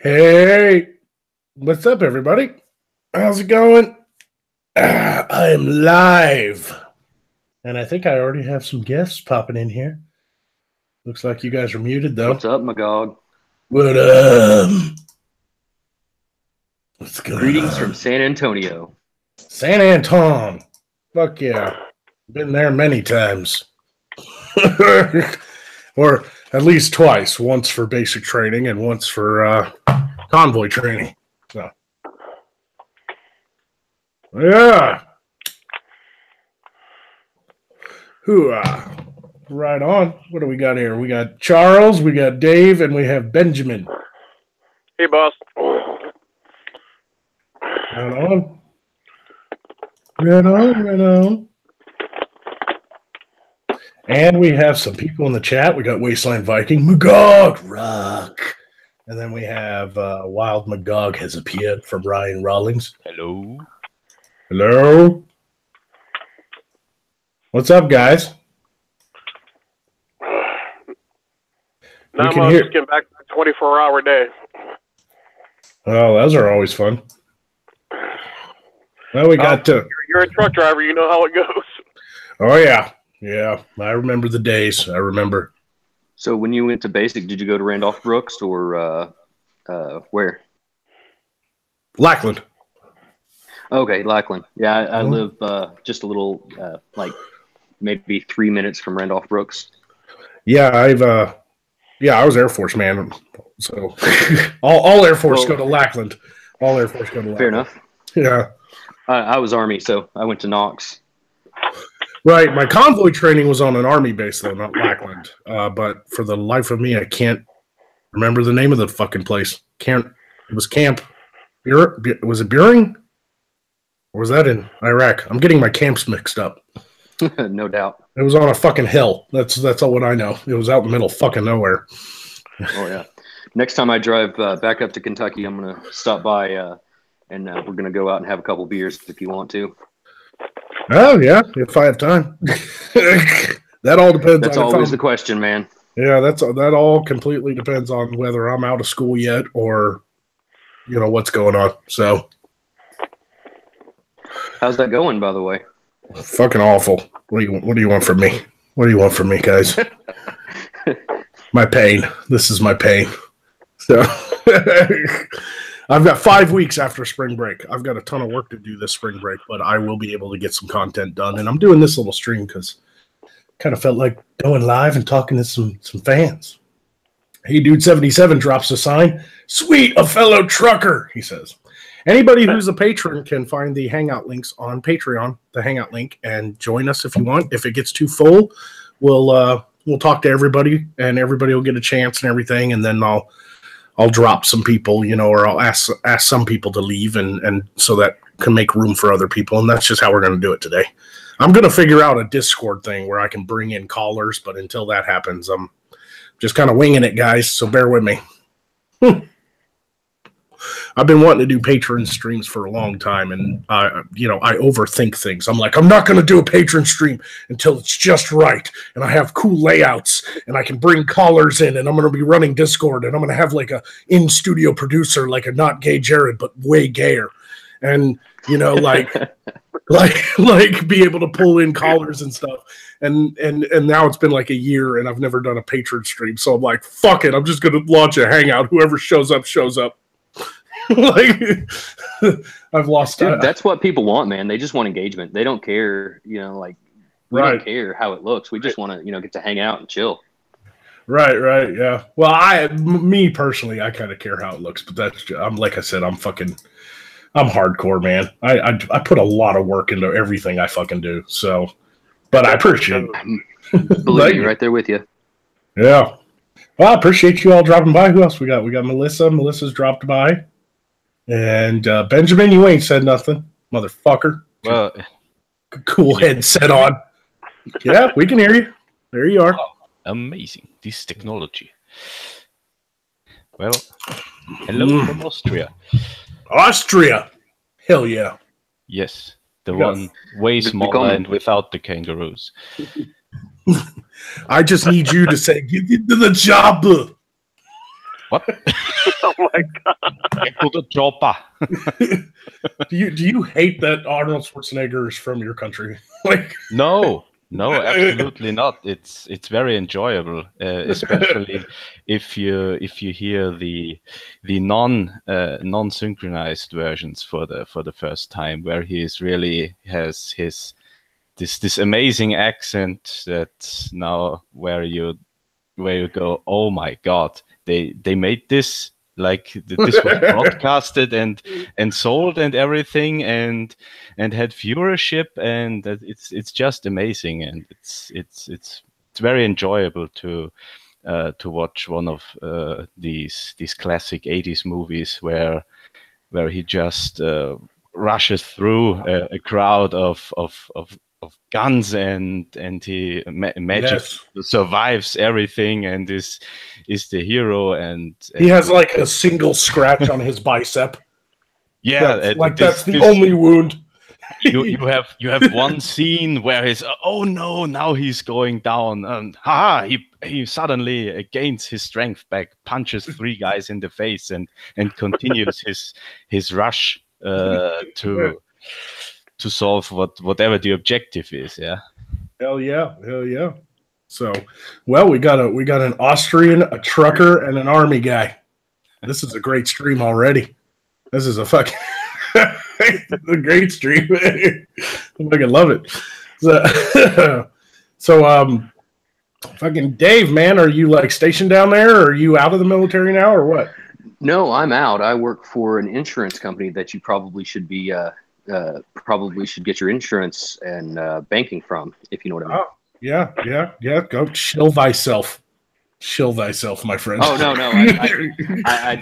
Hey, what's up, everybody? How's it going? I am live. And I think I already have some guests popping in here. Looks like you guys are muted, though. What's up, Magog? What up? What's going Greetings on? from San Antonio. San Anton. Fuck yeah. Been there many times. Or at least twice. Once for basic training and once for convoy training. So, yeah. Hooah. Right on. What do we got here? We got Charles, we got Dave, and we have Benjamin. Hey, boss. Right on. Right on, right on. And we have some people in the chat. We got Wasteland Viking, Magog, Rock. And then we have Wild Magog has appeared from Ryan Rawlings. Hello. Hello. What's up, guys? Not much. Just getting back to the 24-hour day. Oh, those are always fun. Well, we got to. You're a truck driver. You know how it goes. Oh, yeah. Yeah. I remember the days. I remember. So when you went to basic, did you go to Randolph Brooks or where? Lackland. Okay, Lackland. Yeah, I live just a little, like maybe 3 minutes from Randolph Brooks. Yeah, I was Air Force, man. So all Air Force go to Lackland. All Air Force go to Lackland. Fair enough. Yeah. I was Army, so I went to Knox. Right. My convoy training was on an Army base, though, not Lackland. But for the life of me, I can't remember the name of the fucking place. It was Camp. Was it Buring? Or was that in Iraq? I'm getting my camps mixed up. No doubt. It was on a fucking hill. That's all what I know. It was out in the middle of fucking nowhere. Oh, yeah. Next time I drive back up to Kentucky, I'm going to stop by and we're going to go out and have a couple beers if you want to. Oh, yeah, if I have time. That all depends. That's always the question, man. Yeah, that all completely depends on whether I'm out of school yet or, what's going on. So, how's that going, by the way? Fucking awful. What do you want from me? What do you want from me, guys? My pain. This is my pain. So I've got 5 weeks after spring break. I've got a ton of work to do this spring break, but I will be able to get some content done. And I'm doing this little stream because kind of felt like going live and talking to some fans. Hey, Dude 77 drops a sign. Sweet, a fellow trucker, he says. Anybody who's a patron can find the Hangout links on Patreon, the Hangout link, and join us if you want. If it gets too full, we'll talk to everybody, and everybody will get a chance and everything, and then I'll drop some people, or I'll ask some people to leave, and so that can make room for other people, and that's just how we're going to do it today. I'm going to figure out a Discord thing where I can bring in callers, but until that happens, I'm just kind of winging it, guys, so bear with me. I've been wanting to do patron streams for a long time, and I overthink things. I'm like, I'm not going to do a patron stream until it's just right, and I have cool layouts, and I can bring callers in, and I'm going to be running Discord, and I'm going to have like a in-studio producer, like a not gay Jared, but way gayer, and like be able to pull in callers and stuff. And now it's been like a year, and I've never done a patron stream, so I'm like, fuck it, I'm just going to launch a Hangout. Whoever shows up, shows up. Like, I've lost. Dude, that's what people want, man. They just want engagement. They don't care, we don't care how it looks. We just want to, get to hang out and chill. Right, yeah. Well, me personally, I kind of care how it looks, but I'm like I said, I'm hardcore, man. I put a lot of work into everything I fucking do. So, but I appreciate it. Believe me, right there with you. Yeah. Well, I appreciate you all dropping by. Who else we got? We got Melissa. Melissa's dropped by. And Benjamin, you ain't said nothing, motherfucker. Well, cool headset on. Yeah, we can hear you. There you are. Oh, amazing, this technology. Well, hello from Austria. Austria. Hell yeah. Yes, the one way smaller and without the kangaroos. I just need you to say, get into the job. What? Oh my god! Get to the chopper. Do you hate that Arnold Schwarzenegger is from your country? Like, No, absolutely not. It's very enjoyable, especially if you hear the non synchronized versions for the first time, where he is really has his this amazing accent that now where you go, oh my god, they made this. Like this was broadcasted and sold and everything and had viewership, and it's just amazing, and it's very enjoyable to watch one of these classic 80s movies where he just rushes through a crowd of guns and he magic survives everything and is the hero, and he has like a single scratch on his bicep. Yeah, that's the only wound. you have one scene where he's now he's going down, and he suddenly gains his strength back, punches 3 guys in the face, and continues his rush to solve whatever the objective is. Yeah. Hell yeah. So, well, we got an Austrian, a trucker, and an army guy. This is a great stream already. This is a fucking a great stream. I fucking love it. So, fucking Dave, man, are you like stationed down there, or are you out of the military now, or what? No, I'm out. I work for an insurance company that you probably should be should get your insurance and banking from, if you know what I mean. Oh, yeah. Go chill thyself, my friend. Oh no, I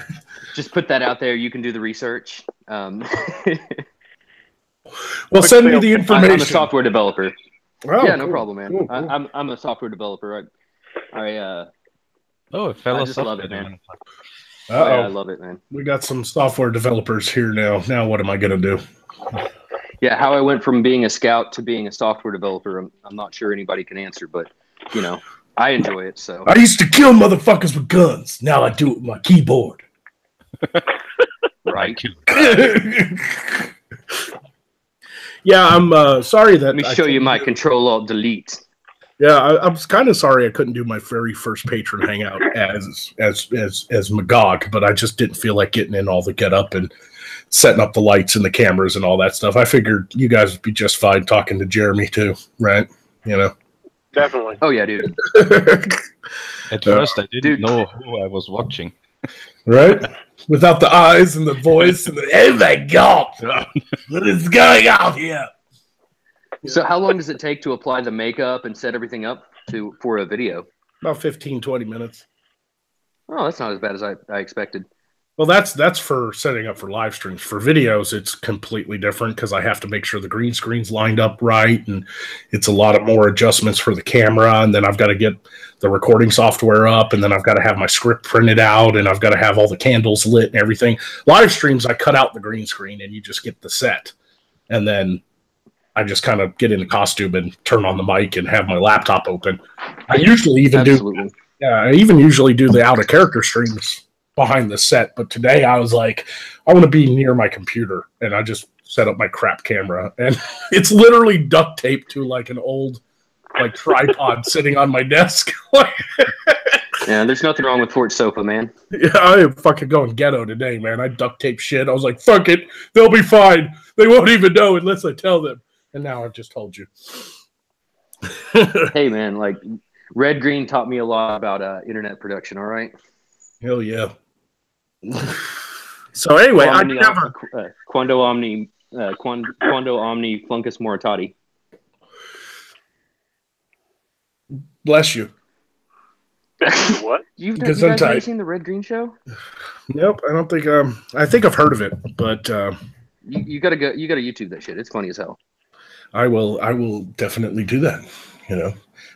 just put that out there. You can do the research. Well, send me the information. I'm a software developer. Oh, yeah, no cool, problem, man. Cool. I'm a software developer. I fellow just love it, man. Oh, yeah, I love it, man. We got some software developers here now. Now, what am I gonna do? Yeah, how I went from being a scout to being a software developer, I'm not sure anybody can answer, but I enjoy it. So I used to kill motherfuckers with guns. Now I do it with my keyboard. Right. Yeah, I'm sorry that. Let me show you my Control-Alt-Delete. Yeah, I was kind of sorry I couldn't do my very first patron hangout as Magog, but I just didn't feel like getting in all the get up and setting up the lights and the cameras and all that stuff. I figured you guys would be just fine talking to Jeremy too, right? Definitely. Oh yeah, dude. At first, I didn't know who I was watching. Right? Without the eyes and the voice and the oh my god, what is going on here? So how long does it take to apply the makeup and set everything up for a video? About 15-20 minutes. Oh, that's not as bad as I expected. Well, that's for setting up for live streams. For videos, it's completely different because I have to make sure the green screen's lined up right, and it's a lot of more adjustments for the camera, and then I've got to get the recording software up, and then I've got to have my script printed out, and I've got to have all the candles lit and everything. Live streams, I cut out the green screen, and you just get the set, and then I just kind of get in the costume and turn on the mic and have my laptop open. I usually even usually do the out of character streams behind the set, but today I was like, I want to be near my computer, and I just set up my crap camera, and it's literally duct taped to like an old like tripod sitting on my desk. Yeah, there's nothing wrong with Fort Sofa, man. Yeah, I am fucking going ghetto today, man. I duct tape shit. I was like, fuck it, they'll be fine. They won't even know unless I tell them. And now I've just told you. Hey, man, like Red Green taught me a lot about internet production. All right. Hell yeah. So anyway, Quando omni fluncus moritati. Bless you. What? You guys ever seen the Red Green Show? Nope, I don't think. I think I've heard of it, but you gotta go. You gotta YouTube that shit. It's funny as hell. I will definitely do that.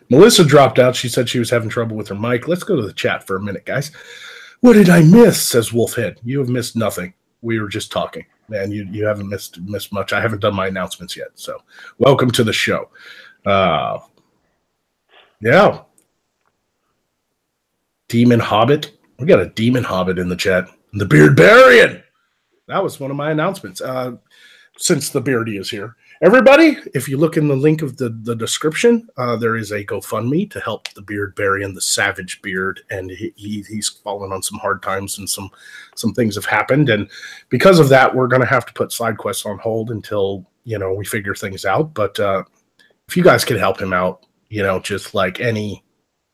Melissa dropped out. She said she was having trouble with her mic. Let's go to the chat for a minute, guys. What did I miss? Says Wolfhead. You have missed nothing. We were just talking, man. You haven't missed much. I haven't done my announcements yet. So, welcome to the show. Yeah. Demon Hobbit. We got a Demon Hobbit in the chat. The Beardbarian. That was one of my announcements. Since the Beardy is here. Everybody, if you look in the link of the description, there is a GoFundMe to help the Beardbarian, the Savage Beard, and he's fallen on some hard times and some things have happened. And because of that, we're going to have to put side quests on hold until, we figure things out. But if you guys could help him out, just like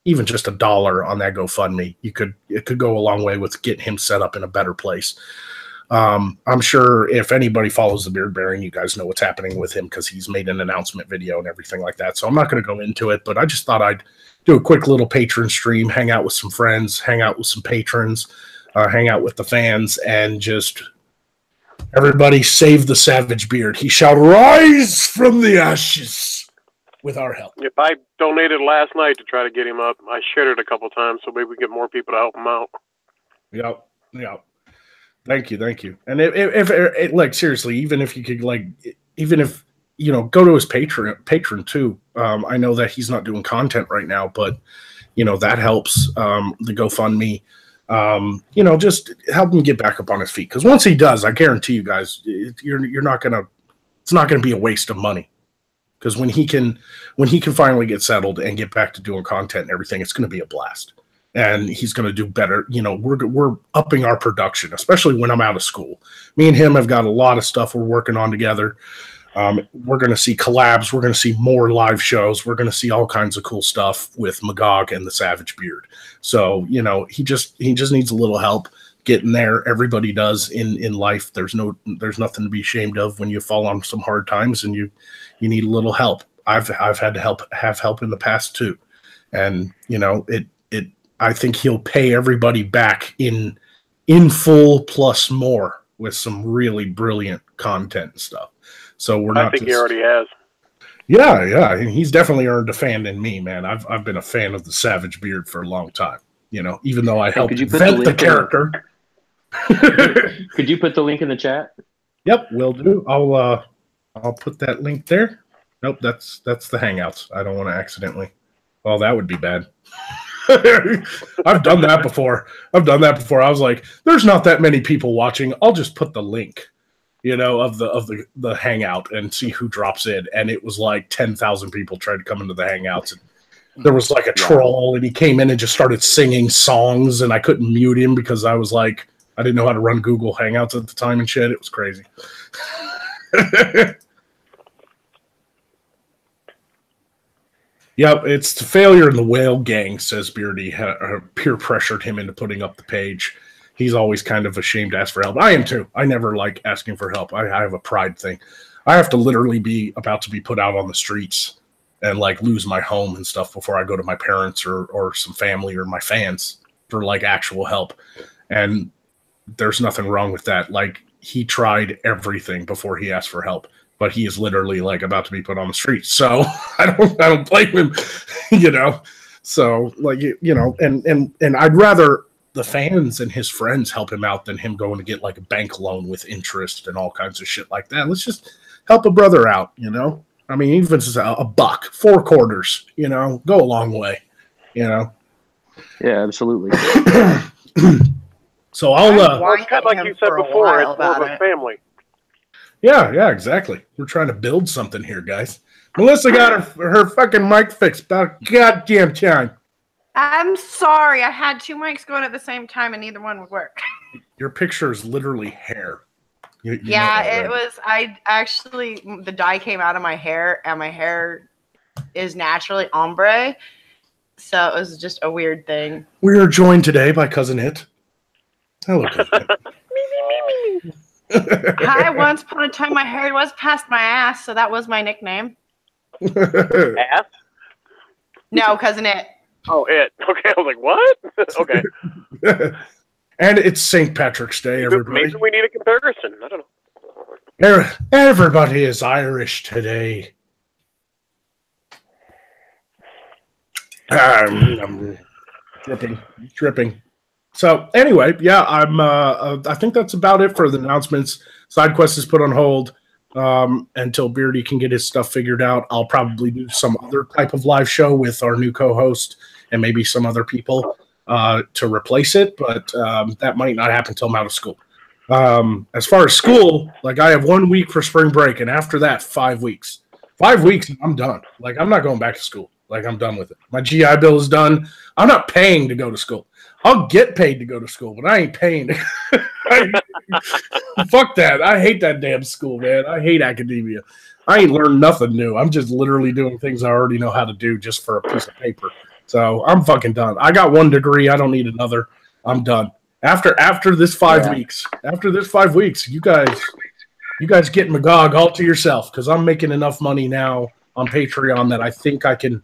even just $1 on that GoFundMe, it could go a long way with getting him set up in a better place. I'm sure if anybody follows the Beardbarian, you guys know what's happening with him because he's made an announcement video and everything like that. So I'm not going to go into it, but I just thought I'd do a quick little patron stream, hang out with some friends, hang out with some patrons, hang out with the fans, and just everybody save the Savage Beard. He shall rise from the ashes. With our help. If I donated last night to try to get him up, I shared it a couple times, so maybe we get more people to help him out. Yep. Thank you. And if like seriously, even if you could go to his patron too. I know that he's not doing content right now, but that helps. The GoFundMe, just help him get back up on his feet. Because once he does, I guarantee you guys, it's not gonna be a waste of money. Because when he can finally get settled and get back to doing content and everything, it's going to be a blast, and he's going to do better. We're upping our production, especially when I'm out of school. Me and him have got a lot of stuff we're working on together. We're going to see collabs. We're going to see more live shows. We're going to see all kinds of cool stuff with Magog and the Savage Beard. So he just needs a little help getting there. Everybody does in life. There's nothing to be ashamed of when you fall on some hard times and you need a little help. I've had to have help in the past too. And I think he'll pay everybody back in full plus more with some really brilliant content and stuff. So I think he already has. Yeah. He's definitely earned a fan in me, man. I've been a fan of the Savage Beard for a long time. Even though I helped invent the character. Could you put the link in the chat? Yep, will do. I'll put that link there. Nope, that's the Hangouts. I don't want to accidentally. Oh, that would be bad. I've done that before. I was like, there's not that many people watching. I'll just put the link, of the Hangout and see who drops in. And it was like 10,000 people tried to come into the Hangouts. And there was like a troll, and he came in and just started singing songs, and I couldn't mute him because I was like, I didn't know how to run Google Hangouts at the time and shit. It was crazy. Yep, it's the failure in the whale gang, says Beardy. Peer pressured him into putting up the page. He's always kind of ashamed to ask for help. I am too. I never like asking for help. I have a pride thing. I have to literally be about to be put out on the streets and like lose my home and stuff before I go to my parents or some family or my fans for like actual help. And there's nothing wrong with that. Like, he tried everything before he asked for help, but he is literally like about to be put on the street. So I don't blame him, So like, and I'd rather the fans and his friends help him out than him going to get like a bank loan with interest and all kinds of shit like that. Let's just help a brother out, I mean, even if it's a buck, 4 quarters, go a long way, Yeah, absolutely. So I'll like you said before, it's more of a family. Yeah, exactly. We're trying to build something here, guys. Melissa got her fucking mic fixed about goddamn time. I'm sorry. I had 2 mics going at the same time and neither one would work. Your picture is literally hair. You it was. The dye came out of my hair, and my hair is naturally ombre. So it was just a weird thing. We are joined today by Cousin It. Hello, Cousin It. Hi, once upon a time my hair was past my ass, so that was my nickname. Ass? No, Cousin It. Oh, It. Okay, I was like, what? Okay. And it's St. Patrick's Day, everybody. Maybe we need a comparison. I don't know. Everybody is Irish today. I'm dripping. So anyway, yeah, I think that's about it for the announcements. Side quest is put on hold until Beardy can get his stuff figured out. I'll probably do some other type of live show with our new co-host and maybe some other people. to replace it, but that might not happen until I'm out of school. As far as school, like I have 1 week for spring break, and after that, 5 weeks. 5 weeks, and I'm done. Like I'm not going back to school. Like I'm done with it. My GI Bill is done. I'm not paying to go to school. I'll get paid to go to school, but I ain't paying. Fuck that. I hate that damn school, man. I hate academia. I ain't learned nothing new. I'm just literally doing things I already know how to do just for a piece of paper. So I'm fucking done. I got 1 degree. I don't need another. I'm done. After this 5 weeks, you guys get Magog all to yourself, because I'm making enough money now on Patreon that I think I can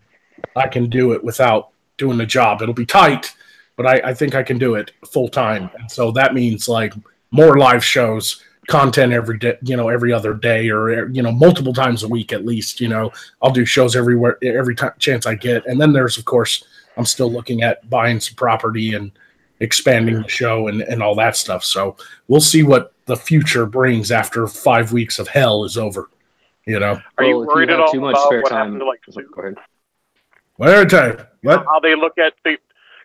do it without doing the job. It'll be tight, but I think I can do it full time. And so that means like more live shows, content every day, every other day, or multiple times a week at least. I'll do shows every chance I get. And then there's, of course, I'm still looking at buying some property and expanding the show and all that stuff. So we'll see what the future brings after 5 weeks of hell is over. Are you worried at all too much about spare what time? happened to Go ahead. What did I tell you? What? How they look at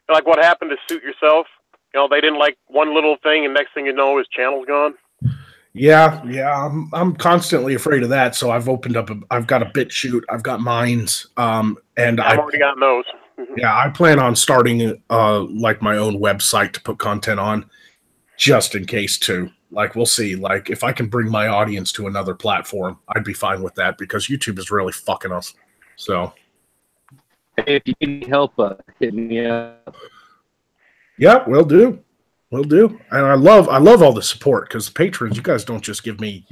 like what happened to Suit Yourself? They didn't like one little thing, and next thing you know, his channel's gone. Yeah. I'm constantly afraid of that. So I've opened up. I've got a BitChute. I've got Mines. And I've already gotten those. Yeah, I plan on starting like my own website to put content on, just in case too. Like we'll see. Like if I can bring my audience to another platform, I'd be fine with that, because YouTube is really fucking us. So. Hey, if you need help, hit me up. Yeah, will do. And I love all the support, because the patrons, you guys don't just give me,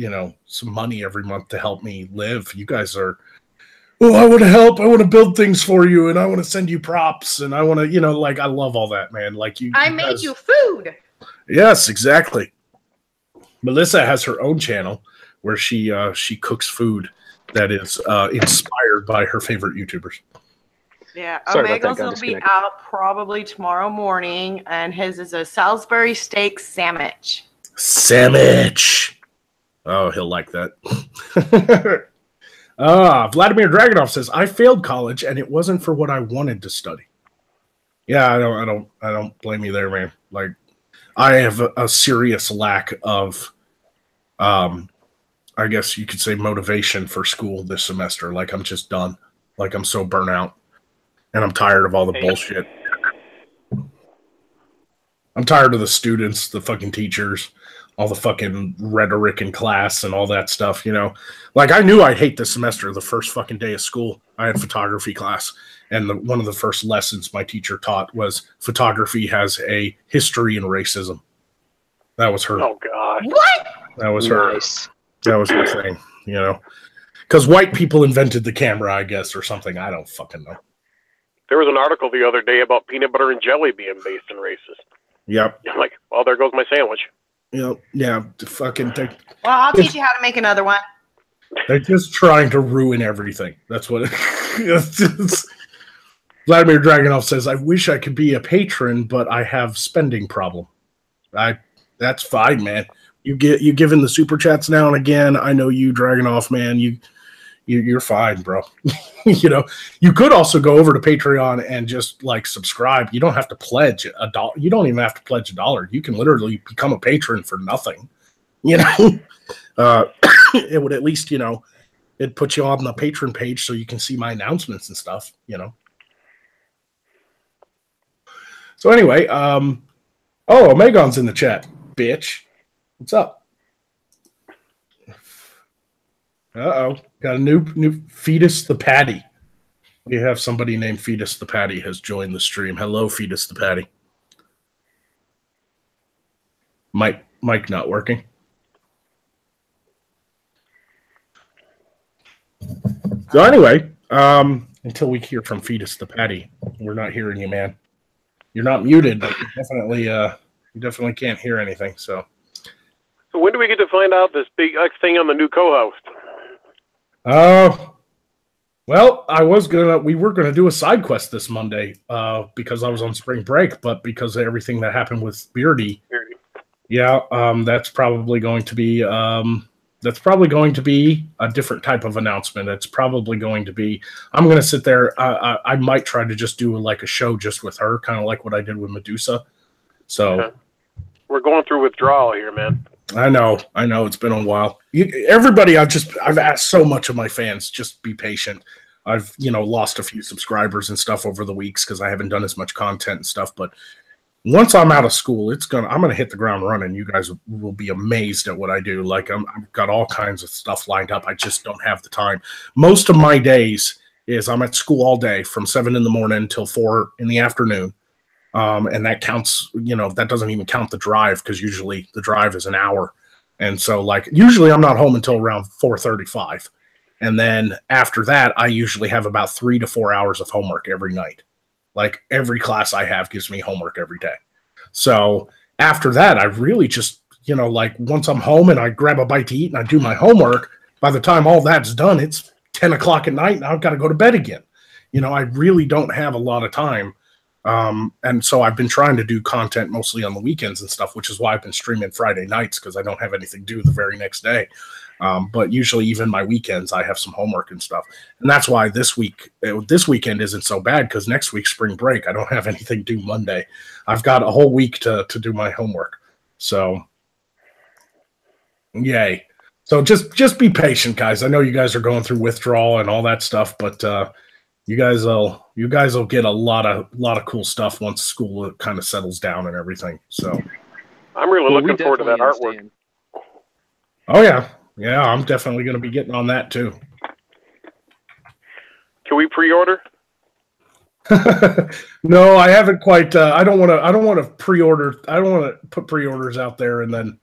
some money every month to help me live. You guys are, I want to help. I want to build things for you, and I want to send you props, and I want to, I love all that, man. Like I made you food. Yes, exactly. Melissa has her own channel where she cooks food that is inspired by her favorite YouTubers. Yeah, Sorry about that, Omega's got will be disconnected. out probably tomorrow morning, and his is a Salisbury steak sandwich. Sandwich. Oh, he'll like that. Vladimir Dragunov says, I failed college, and it wasn't for what I wanted to study. Yeah, I don't blame you there, man. Like, I have a serious lack of, I guess you could say, motivation for school this semester. Like, I'm just done. Like, I'm so burnt out. And I'm tired of all the bullshit. I'm tired of the students, the fucking teachers, all the fucking rhetoric in class and all that stuff, Like, I knew I'd hate this semester the first fucking day of school. I had photography class, and one of the first lessons my teacher taught was photography has a history in racism. That was her. Oh, God. What? That was Nice. her. That was her thing, Because white people invented the camera, I guess, or something. I don't fucking know. There was an article the other day about peanut butter and jelly being based in racist. Yep. I'm like, well, there goes my sandwich. Yeah. Fucking Well, I'll teach you how to make another one. They're just trying to ruin everything. That's what it's. Vladimir Dragunov says, I wish I could be a patron, but I have spending problem. That's fine, man. You give in the super chats now and again. I know you, Dragunov, man. You're fine, bro. You could also go over to Patreon and just like subscribe. You don't have to pledge $1. You don't even have to pledge $1. You can literally become a patron for nothing. It would at least, it'd put you on the patron page so you can see my announcements and stuff, So anyway, Omegon's in the chat, bitch. What's up? Uh-oh. Got a new Fetus the Patty. We have somebody named Fetus the Patty has joined the stream. Hello, Fetus the Patty. Mic not working. So anyway, until we hear from Fetus the Patty, we're not hearing you, man. You're not muted, but you definitely can't hear anything. So when do we get to find out this big thing on the new co-host? Well, we were gonna do a side quest this Monday, because I was on spring break, but because of everything that happened with Beardy, yeah, that's probably going to be That's probably going to be a different type of announcement. It's probably going to be, I'm going to sit there. I might try to just do like a show just with her, kind of like what I did with Medusa. So Okay. We're going through withdrawal here, man. I know. It's been a while. Everybody, I've asked so much of my fans, just be patient. I've, lost a few subscribers and stuff over the weeks because I haven't done as much content and stuff. But once I'm out of school, I'm gonna hit the ground running. You guys will be amazed at what I do. Like I've got all kinds of stuff lined up. I just don't have the time. Most of my days is I'm at school all day from 7 in the morning till 4 in the afternoon. And that counts, that doesn't even count the drive because usually the drive is an hour. And so usually I'm not home until around 4:35. And then after that, I usually have about 3 to 4 hours of homework every night. Like every class I have gives me homework every day. So after that, I really just, once I'm home and I grab a bite to eat and I do my homework, by the time all that's done, it's 10 o'clock at night and I've got to go to bed again. I really don't have a lot of time. And so I've been trying to do content mostly on the weekends and stuff, which is why I've been streaming Friday nights because I don't have anything to do the very next day. But usually even my weekends, I have some homework and stuff. And that's why this weekend isn't so bad because next week's spring break, I don't have anything due Monday. I've got a whole week to do my homework. So yay. So just be patient, guys. I know you guys are going through withdrawal and all that stuff, but, you guys will get a lot of cool stuff once school kind of settles down and everything. So I'm really looking forward to that artwork. Oh yeah, I'm definitely going to be getting on that too. Can we pre-order? No, I haven't quite. I don't want to pre-order. I don't want to put pre-orders out there and then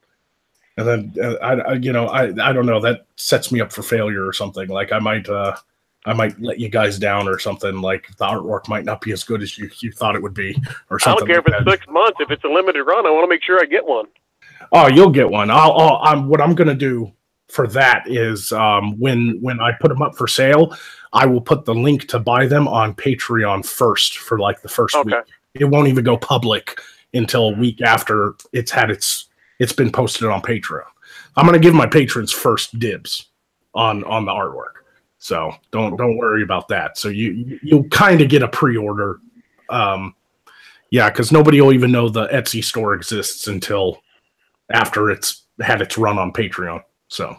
I don't know. That sets me up for failure or something. Like I might let you guys down or something. Like the artwork might not be as good as you thought it would be, or something. I don't care if it's 6 months. If it's a limited run, I want to make sure I get one. Oh, you'll get one. What I'm gonna do for that is when I put them up for sale, I will put the link to buy them on Patreon first for like the first week. It won't even go public until a week after it's been posted on Patreon. I'm gonna give my patrons first dibs on the artwork. So don't worry about that. So you'll kind of get a pre-order. Because nobody will even know the Etsy store exists until after it's had its run on Patreon. So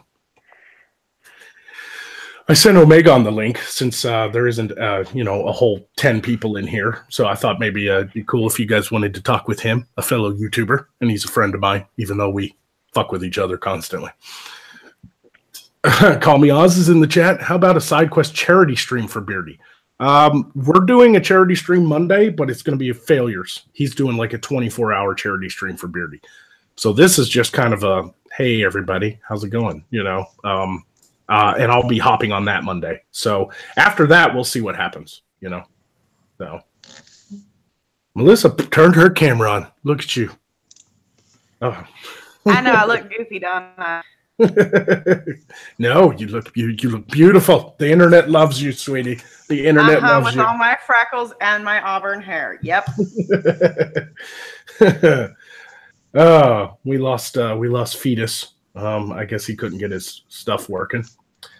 I sent Omega on the link since there isn't a whole 10 people in here. So I thought maybe it'd be cool if you guys wanted to talk with him, a fellow YouTuber, and he's a friend of mine, even though we fuck with each other constantly. Call Me Oz is in the chat. How about a side quest charity stream for Beardy? We're doing a charity stream Monday, but it's going to be failures. He's doing like a 24-hour charity stream for Beardy. So this is just kind of a, hey, everybody, how's it going? And I'll be hopping on that Monday. So after that, we'll see what happens, So Melissa turned her camera on. Look at you. Oh. I know I look goofy, don't I? No, you look beautiful. The internet loves you, sweetie. The internet loves with you. all my freckles and my auburn hair. Yep. Oh, we lost Fetus. I guess he couldn't get his stuff working.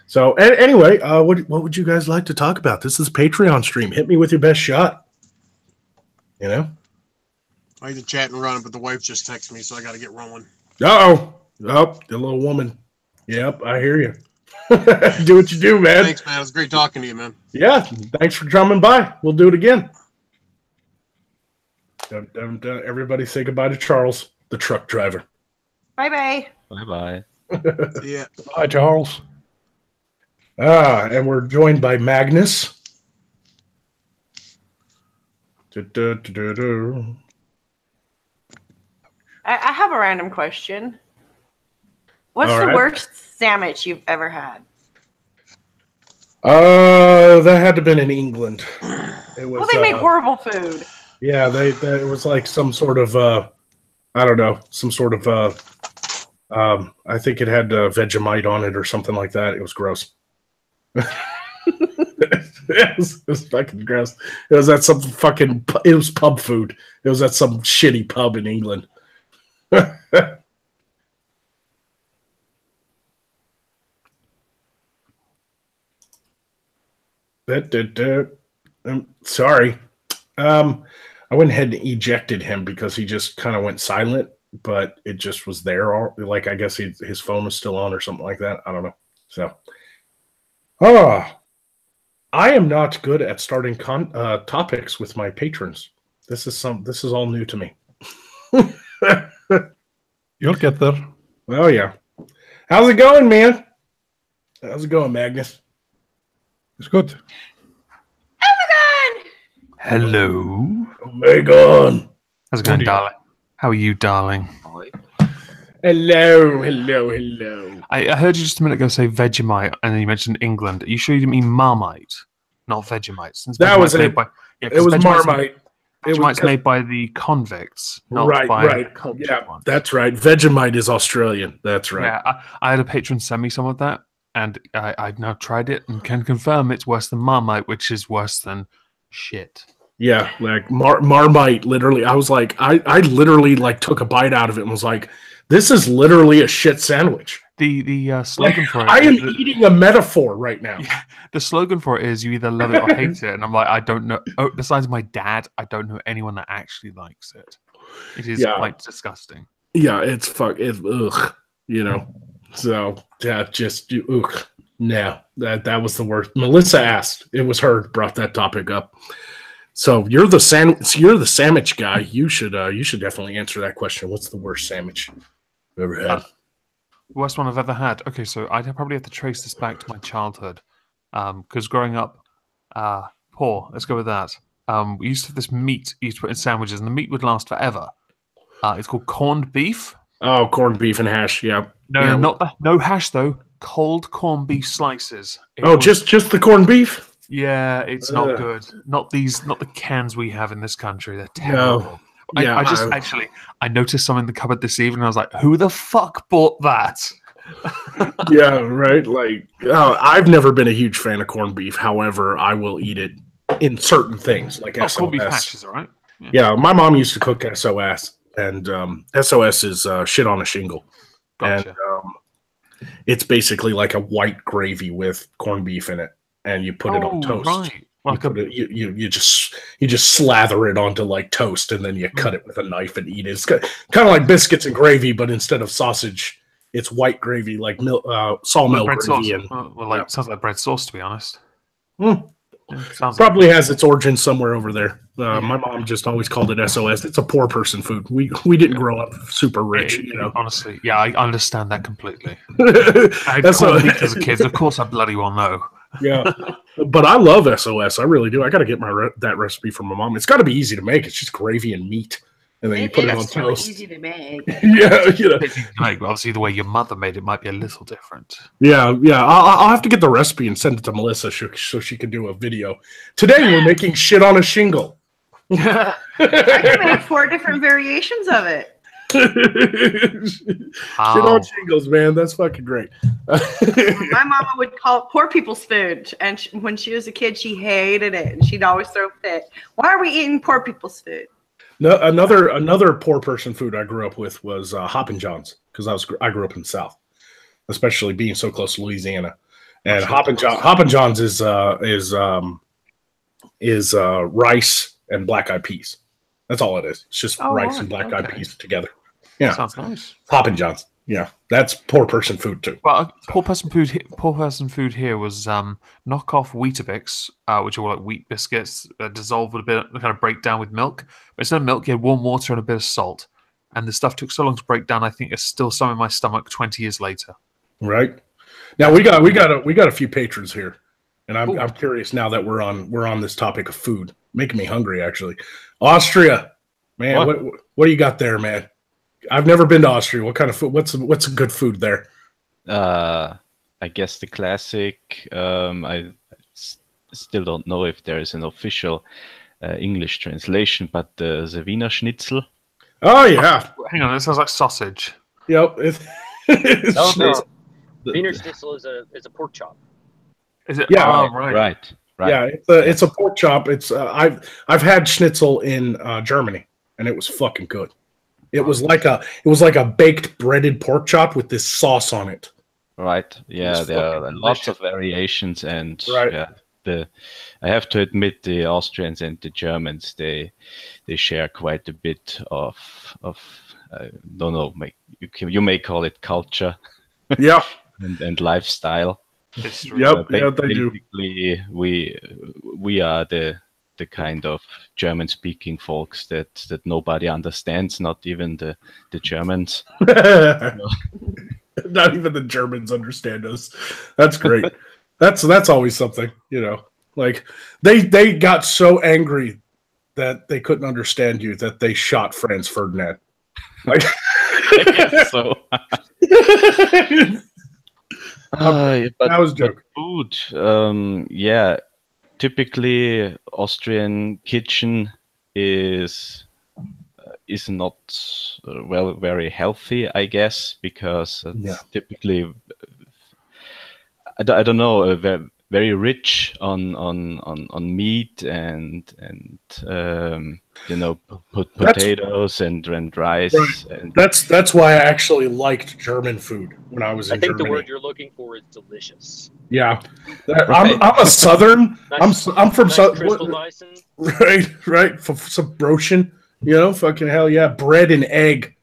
So anyway, what would you guys like to talk about? This is a Patreon stream. Hit me with your best shot. I need to chat and run, but the wife just texted me, so I got to get rolling. Oh, the little woman. Yep, I hear you. Do what you do, man. Thanks, man. It was great talking to you, man. Yeah, thanks for coming by. We'll do it again. Everybody say goodbye to Charles, the truck driver. Bye-bye. Bye-bye. Yeah. Bye, Charles. And we're joined by Magnus. I have a random question. What's the worst sandwich you've ever had? That had to have been in England. It was, well, they make horrible food. Yeah, it was like some sort of I don't know, some sort of I think it had Vegemite on it or something like that. It was gross. It was fucking gross. It was at some fucking, it was pub food. It was at some shitty pub in England. Sorry. I went ahead and ejected him because he just kind of went silent, but it just was there. Like, I guess his phone was still on or something like that. I don't know. So, I am not good at starting topics with my patrons. This is all new to me. You'll get there. Oh yeah. How's it going, man? How's it going, Magnus? It's good. Hello. Oh my God. How's it going, darling? How are you, darling? Hello. I heard you just a minute ago say Vegemite, and then you mentioned England. Are you sure you didn't mean Marmite, not Vegemite? Since that was made it. By, it was Marmite. Vegemite's made by the convicts, not by the cultured Yeah, ones. that's right. Vegemite is Australian. That's right. Yeah, I had a patron send me some of that, and I've now tried it and can confirm it's worse than Marmite, which is worse than shit. Yeah, like Marmite. Literally, I was like, I literally like took a bite out of it and was like, this is literally a shit sandwich. The slogan for it. I am eating a metaphor right now. Yeah, the slogan for it is you either love it or hate it, and I'm like, I don't know. Oh, besides my dad, I don't know anyone that actually likes it. It is quite disgusting. Yeah, it's ugh, you know. So yeah, just ugh. No, that was the worst. Melissa asked. It was her brought that topic up. So you're the sandwich guy. You should definitely answer that question. What's the worst sandwich you've ever had? Worst one I've ever had. Okay, so I'd probably have to trace this back to my childhood, because growing up, poor. Let's go with that. We used to have this meat you used to put in sandwiches, and the meat would last forever. It's called corned beef. Oh, corned beef and hash. Yeah. No, no hash though. Cold corned beef slices. Just the corned beef. Yeah, it's not good. Not the cans we have in this country. They're terrible. No. Yeah, I noticed some in the cupboard this evening. I was like, "Who the fuck bought that?" Yeah, right. Like, I've never been a huge fan of corned beef. However, I will eat it in certain things, like SOS. Corned beef hash is all right. Yeah, my mom used to cook SOS, and SOS is shit on a shingle, Gotcha. and it's basically like a white gravy with corned beef in it. And you put it on toast. Right. Like you just slather it onto like toast, and then you cut it with a knife and eat it. It's kind of like biscuits and gravy, but instead of sausage, it's white gravy, like sawmill bread gravy. sauce. Sounds like bread sauce, to be honest. Probably has its origin somewhere over there. My mom just always called it SOS. It's a poor person food. We didn't grow up super rich, you know. Honestly, yeah, I understand that completely. I had corned beef as a kid. Of course, I bloody well know. Yeah, but I love SOS. I really do. I got to get that recipe from my mom. It's got to be easy to make. It's just gravy and meat, and then you put it on toast. Easy to make. Yeah, you know. Obviously, the way your mother made it might be a little different. Yeah. I'll have to get the recipe and send it to Melissa so she can do a video. Today we're making shit on a shingle. I can make 4 different variations of it. Shit on shingles, man. That's fucking great. My mama would call it poor people's food, and when she was a kid, she hated it, and she'd always throw fit. Why are we eating poor people's food? No, another poor person food I grew up with was Hoppin' John's, because I grew up in the South, especially being so close to Louisiana. And Hoppin' John's is rice and black eyed peas. That's all it is. It's just rice and black eyed peas together. Yeah, sounds nice. Hoppin' John's. Yeah, that's poor person food too. Well, poor person food here was knockoff Weetabix, which are like wheat biscuits dissolved with a bit, kind of break down with milk. But instead of milk, you had warm water and a bit of salt, and the stuff took so long to break down. I think it's still some in my stomach 20 years later. Right. Now we got a few patrons here, and I'm curious now that we're on this topic of food, making me hungry actually. Austria, man, what do you got there, man? I've never been to Austria. What kind of food? What's a good food there? I guess the classic. I still don't know if there is an official English translation, but the Wiener Schnitzel. Oh yeah. Hang on, it sounds like sausage. Yep. No. Wiener Schnitzel is a pork chop. Is it? Yeah. Oh, right. Yeah, it's a pork chop. It's I've had schnitzel in Germany, and it was fucking good. It was like a baked breaded pork chop with this sauce on it. Right. Yeah, there are lots of variations, and right. Yeah, I have to admit the Austrians and the Germans they share quite a bit of I don't know, you may call it culture. Yeah. and lifestyle. History. Yep. Yeah, they do. Basically, we are the kind of German-speaking folks that nobody understands, not even the Germans. Not even the Germans understand us. That's great. That's always something, you know. Like they got so angry that they couldn't understand you that they shot Franz Ferdinand. Like so. But that was a joke. Food, yeah. Typically, Austrian kitchen is not very healthy, I guess, because it's typically I don't know, very rich on meat and you know, potatoes and rice. Right. And that's why I actually liked German food when I was in Germany. I think the word you're looking for is delicious. Yeah, I'm a Southern. Nice, I'm from nice Southern. Right. For some brochin, you know, fucking hell yeah, bread and egg.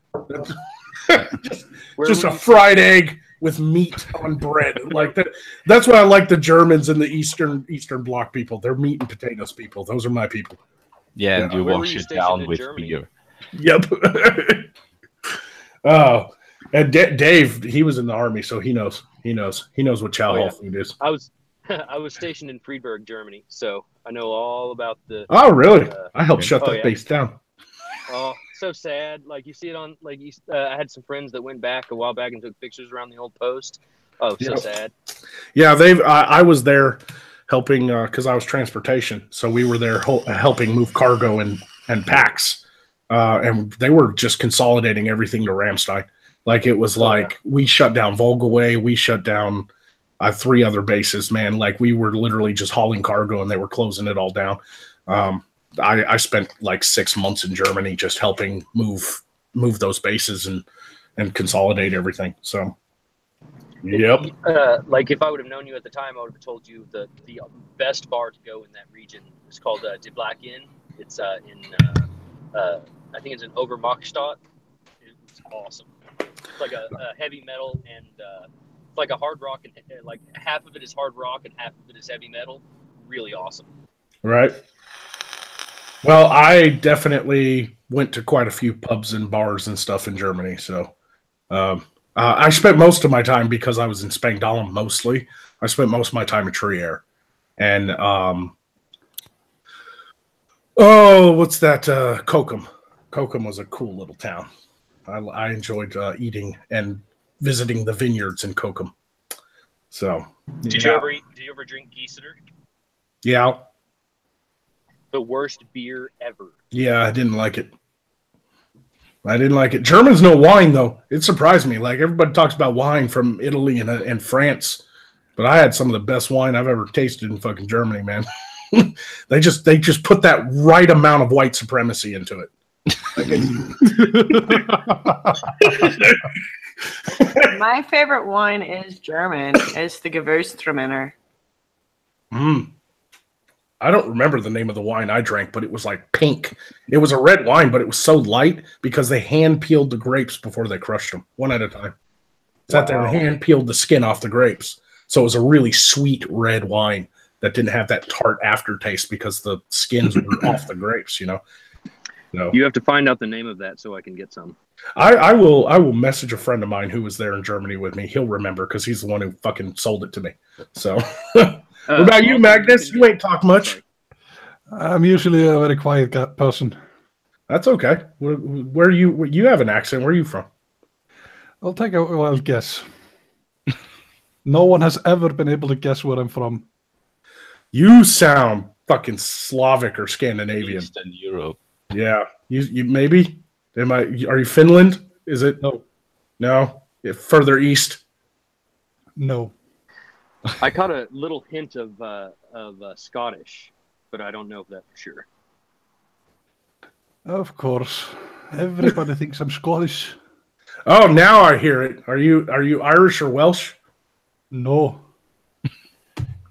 just a fried egg with meat on bread like that. That's why I like the Germans and the Eastern Bloc people. They're meat and potatoes people. Those are my people. Yeah, and you wash it down with beer. Yep. Oh, and Dave, he was in the army, so he knows. He knows what chow hall food is. I was stationed in Friedberg, Germany, so I know all about the. Oh, really? I helped shut that base down. Oh, so sad. Like you see it on, like I had some friends that went back a while back and took pictures around the old post. Oh, so sad. Yeah, I was there helping because I was transportation, so we were there helping move cargo and packs, and they were just consolidating everything to Ramstein. Like it was we shut down Volgaway, we shut down 3 other bases. Man, like we were literally just hauling cargo, and they were closing it all down. I spent like 6 months in Germany just helping move those bases and consolidate everything. So, yep. Like if I would have known you at the time, I would have told you the best bar to go in that region is called De Black Inn. It's I think it's in Obermarktstadt. It's awesome. It's like a heavy metal and it's like a hard rock, and like half of it is hard rock and half of it is heavy metal. Really awesome. Right. Well, I definitely went to quite a few pubs and bars and stuff in Germany. So I spent most of my time, because I was in Spangdahlem mostly, I spent most of my time in Trier. And, what's that? Kokum. Kokum was a cool little town. I enjoyed eating and visiting the vineyards in Kokum. So, did you ever drink Giesener? Yeah. The worst beer ever. Yeah, I didn't like it. Germans know wine, though. It surprised me. Like, everybody talks about wine from Italy and France, but I had some of the best wine I've ever tasted in fucking Germany, man. They just put that right amount of white supremacy into it. My favorite wine is German. It's the Gewürztraminer. I don't remember the name of the wine I drank, but it was like pink. It was a red wine, but it was so light because they hand peeled the grapes before they crushed them, one at a time. Sat there and hand peeled the skin off the grapes. So it was a really sweet red wine that didn't have that tart aftertaste because the skins were off the grapes, you know. So, you have to find out the name of that so I can get some. I will message a friend of mine who was there in Germany with me. He'll remember because he's the one who fucking sold it to me. So what about you, Magnus? You ain't talk much. I'm usually a very quiet person. That's okay. Where you have an accent. Where are you from? I'll take a wild guess. No one has ever been able to guess where I'm from. You sound fucking Slavic or Scandinavian. Eastern Europe. Yeah. You maybe? Are you Finland? Is it? No. Further east? No. I caught a little hint of Scottish, but I don't know that for sure. Of course, everybody thinks I'm Scottish. Oh, now I hear it. Are you Irish or Welsh? No.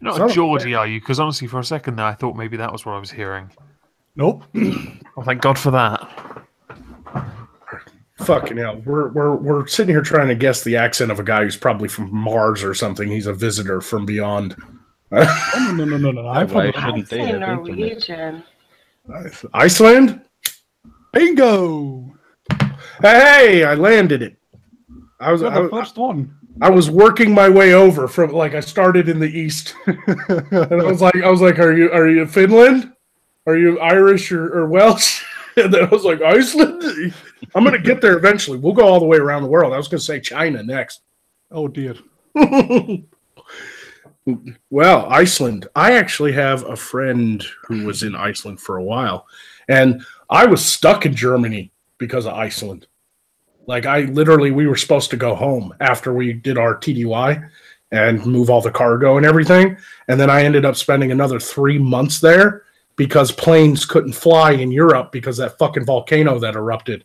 Not a Geordie, are you? Because honestly, for a second there, I thought maybe that was what I was hearing. Nope. Oh, thank God for that. Fucking hell. We're sitting here trying to guess the accent of a guy who's probably from Mars or something. He's a visitor from beyond. No. I'm from shouldn't they have Norwegian. Iceland? Bingo! Hey, I landed it. You're the first one. I was working my way over from I started in the east. And I was like, are you Finland? Are you Irish or Welsh? And then I was like, Iceland? I'm gonna get there eventually. We'll go all the way around the world. I was gonna say China next. Oh dear. Well, Iceland. I actually have a friend who was in Iceland for a while. And I was stuck in Germany because of Iceland. Like we were supposed to go home after we did our TDY and move all the cargo and everything. And then I ended up spending another 3 months there because planes couldn't fly in Europe because that fucking volcano that erupted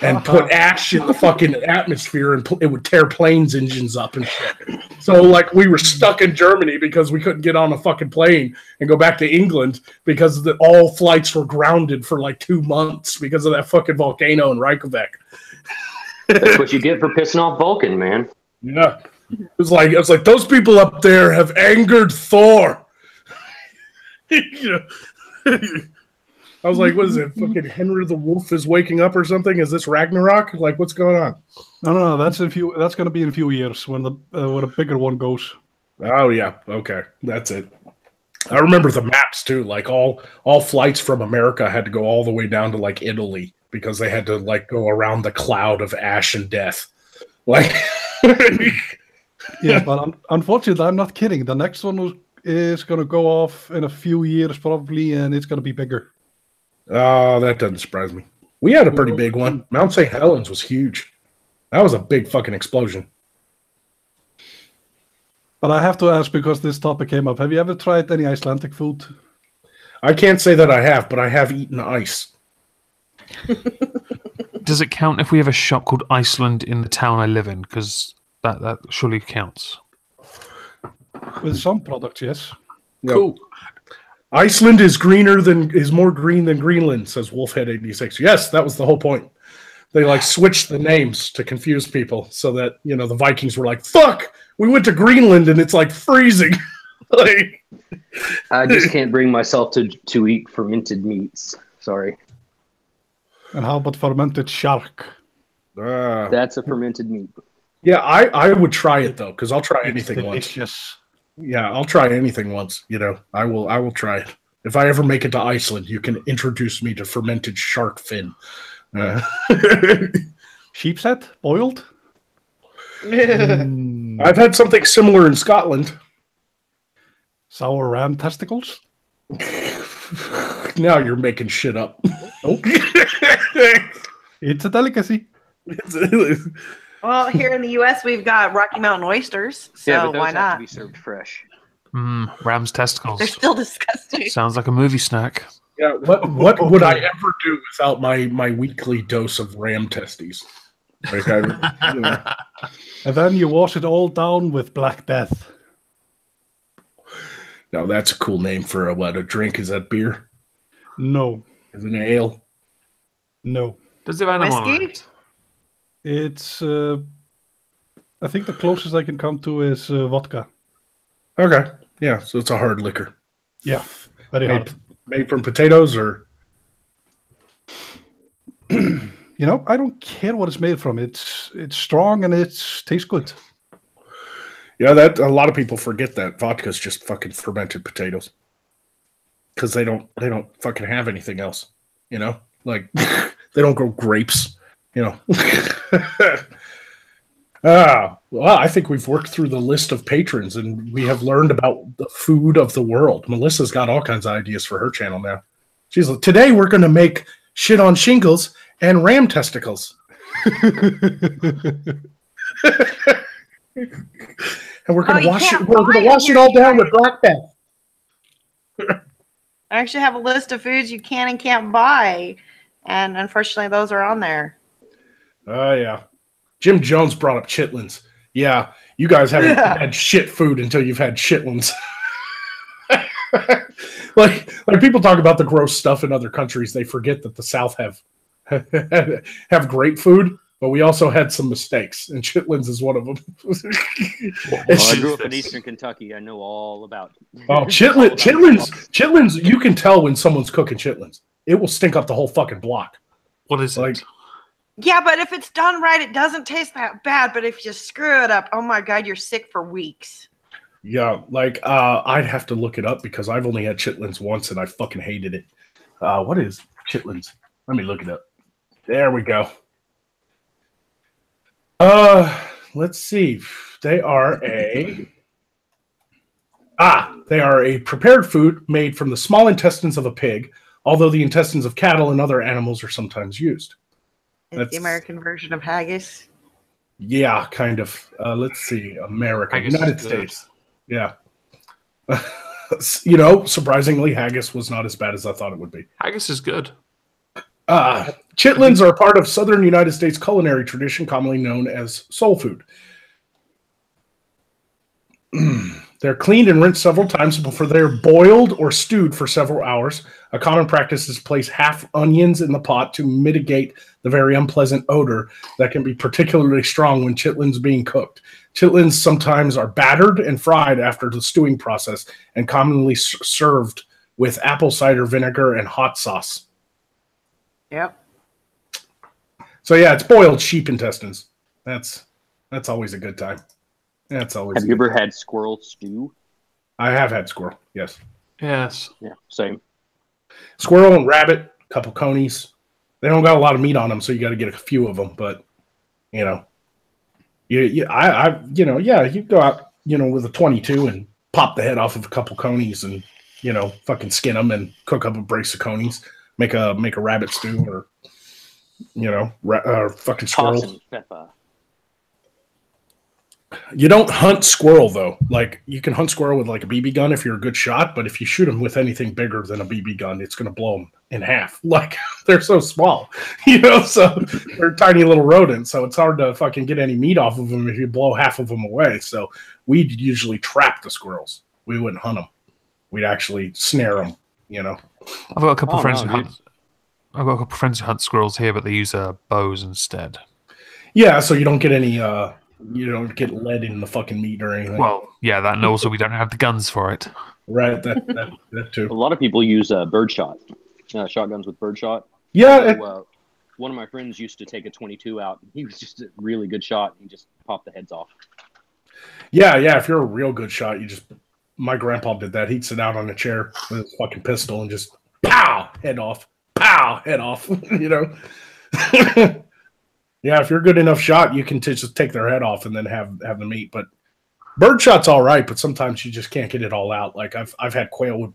and put ash in the fucking atmosphere and it would tear planes' engines up and shit. So we were stuck in Germany because we couldn't get on a fucking plane and go back to England because all flights were grounded for 2 months because of that fucking volcano in Reykjavik. That's what you get for pissing off Vulcan, man. Yeah. It was like those people up there have angered Thor. I was like, what is it? Fucking Henry the Wolf is waking up or something? Is this Ragnarok? What's going on? No. That's going to be in a few years when a bigger one goes. Oh yeah, okay, that's it. I remember the maps too. All flights from America had to go all the way down to Italy because they had to go around the cloud of ash and death. Yeah, but unfortunately, I'm not kidding. The next one is going to go off in a few years probably, and it's going to be bigger. Oh, that doesn't surprise me. We had a pretty big one. Mount St. Helens was huge. That was a big fucking explosion. But I have to ask because this topic came up. Have you ever tried any Icelandic food? I can't say that I have, but I have eaten ice. Does it count if we have a shop called Iceland in the town I live in? Because that surely counts. With some products, yes. Cool. Iceland is more green than Greenland, says Wolfhead86. Yes, that was the whole point. They switched the names to confuse people so that the Vikings were like, fuck, we went to Greenland and it's freezing. I just can't bring myself to eat fermented meats. Sorry. And how about fermented shark? That's a fermented meat. Yeah, I would try it though, because I'll try anything once. Yeah, I'll try anything once. I will try it. If I ever make it to Iceland, you can introduce me to fermented shark fin. Sheep's head boiled. I've had something similar in Scotland. Sour ram testicles. Now you're making shit up. It's a delicacy. Well, here in the U.S., we've got Rocky Mountain oysters, so but why those not? have to be served fresh. Ram's testicles. They're still disgusting. Sounds like a movie snack. Yeah, what would I ever do without my weekly dose of ram testes? And then you wash it all down with Black Death. Now that's a cool name for a drink. Is that beer? No. Is it an ale? No. Does it have animal on Whiskey? it? It's I think the closest I can come to is vodka. Okay. Yeah, so it's a hard liquor. Yeah, very hard. Made from potatoes or I don't care what it's made from. It's strong and it tastes good. Yeah, that a lot of people forget that vodka's just fucking fermented potatoes. Because they don't fucking have anything else. They don't grow grapes. Well, I think we've worked through the list of patrons and we have learned about the food of the world. Melissa's got all kinds of ideas for her channel now. She's like, today we're going to make shit on shingles and ram testicles. And we're going to wash it. We're going to wash it all down with Black Death. I actually have a list of foods you can and can't buy, and unfortunately, those are on there. Oh, yeah. Jim Jones brought up chitlins. Yeah, you guys haven't had shit food until you've had chitlins. like people talk about the gross stuff in other countries. They forget that the South have great food, but we also had some mistakes, and chitlins is one of them. I grew up in Eastern Kentucky. I know all about. Oh, chitlins! You can tell when someone's cooking chitlins. It will stink up the whole fucking block. What is like? it? Yeah, but if it's done right, it doesn't taste that bad. But if you screw it up, oh my god, you're sick for weeks. Yeah, like I'd have to look it up because I've only had chitlins once and I fucking hated it. What is chitlins? Let me look it up. There we go. Let's see. They are a prepared food made from the small intestines of a pig, although the intestines of cattle and other animals are sometimes used. It's the American version of haggis. Yeah, kind of. Let's see. America, Haggis United is good. States. Yeah. You know, surprisingly, haggis was not as bad as I thought it would be. Haggis is good. Chitlins are a part of southern United States culinary tradition, commonly known as soul food. They're cleaned and rinsed several times before they're boiled or stewed for several hours. A common practice is to place half onions in the pot to mitigate the very unpleasant odor that can be particularly strong when chitlins being cooked. Chitlins sometimes are battered and fried after the stewing process and commonly served with apple cider vinegar and hot sauce. Yep. So yeah, it's boiled sheep intestines. That's always a good time. That's always. Have you ever had squirrel stew? I have had squirrel. Yes. Yes. Yeah, same. Squirrel and rabbit, a couple conies. They don't got a lot of meat on them, so you got to get a few of them. But you know, you go out, with a 22 and pop the head off of a couple conies and fucking skin them and cook up a brace of conies. Make a rabbit stew or fucking squirrel. Awesome pepper. You don't hunt squirrel though. Like you can hunt squirrel with like a BB gun if you're a good shot, but if you shoot them with anything bigger than a BB gun, it's going to blow them in half. Like they're so small, so they're tiny little rodents. So it's hard to fucking get any meat off of them if you blow half of them away. So we'd usually trap the squirrels. We wouldn't hunt them. We'd actually snare them. I've got a couple of friends who hunt. I've got a couple of friends who hunt squirrels here, but they use bows instead. Yeah, so you don't get any. You don't get lead in the fucking meat or anything. Well, yeah, that, and also we don't have the guns for it. Right, that too. A lot of people use birdshot, shotguns with birdshot. Yeah. So, one of my friends used to take a 22 out. He was just a really good shot. He just popped the heads off. Yeah. If you're a real good shot, my grandpa did that. He'd sit down on a chair with his fucking pistol and just pow, head off, pow, head off. Yeah, if you're a good enough shot, you can just take their head off and then have them eat. But birdshot's all right, but sometimes you just can't get it all out. Like I've had quail with,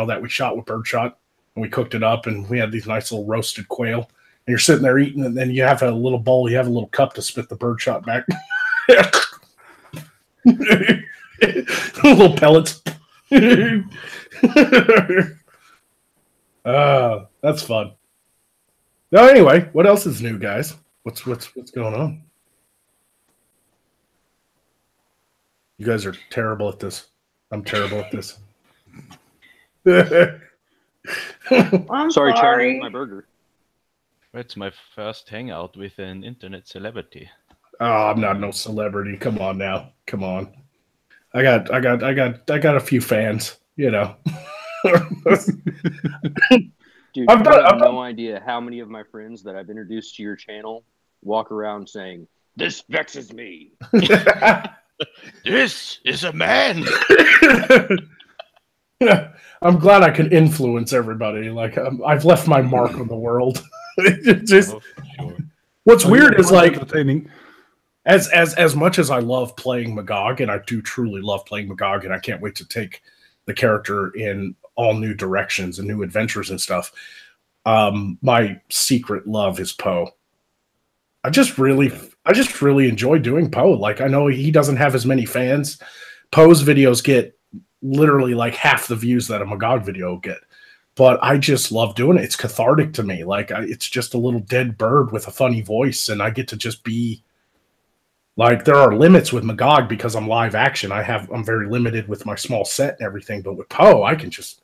that we shot with birdshot and we cooked it up and we had these nice little roasted quail. And you're sitting there eating, and then you have a little bowl, you have a little cup to spit the birdshot back. Little pellets. That's fun. Now, anyway, what else is new, guys? What's going on? You guys are terrible at this. I'm terrible at this. I'm sorry, trying to eat my burger. It's my first hangout with an internet celebrity. Oh, I'm not no celebrity. Come on now. Come on. I got a few fans, Dude, I've no idea how many of my friends that I've introduced to your channel walk around saying, "This vexes me." This is a man. I'm glad I can influence everybody. Like I've left my mark on the world. What's weird is like entertaining. As much as I love playing Magog, and I do truly love playing Magog, and I can't wait to take the character in all new directions and new adventures and stuff. My secret love is Poe. I just really enjoy doing Poe. Like I know he doesn't have as many fans. Poe's videos get literally like half the views that a Magog video will get. But I just love doing it. It's cathartic to me. Like it's just a little dead bird with a funny voice, and I get to just be Like there are limits with Magog because I'm live action. I'm very limited with my small set and everything. But with Poe, I can just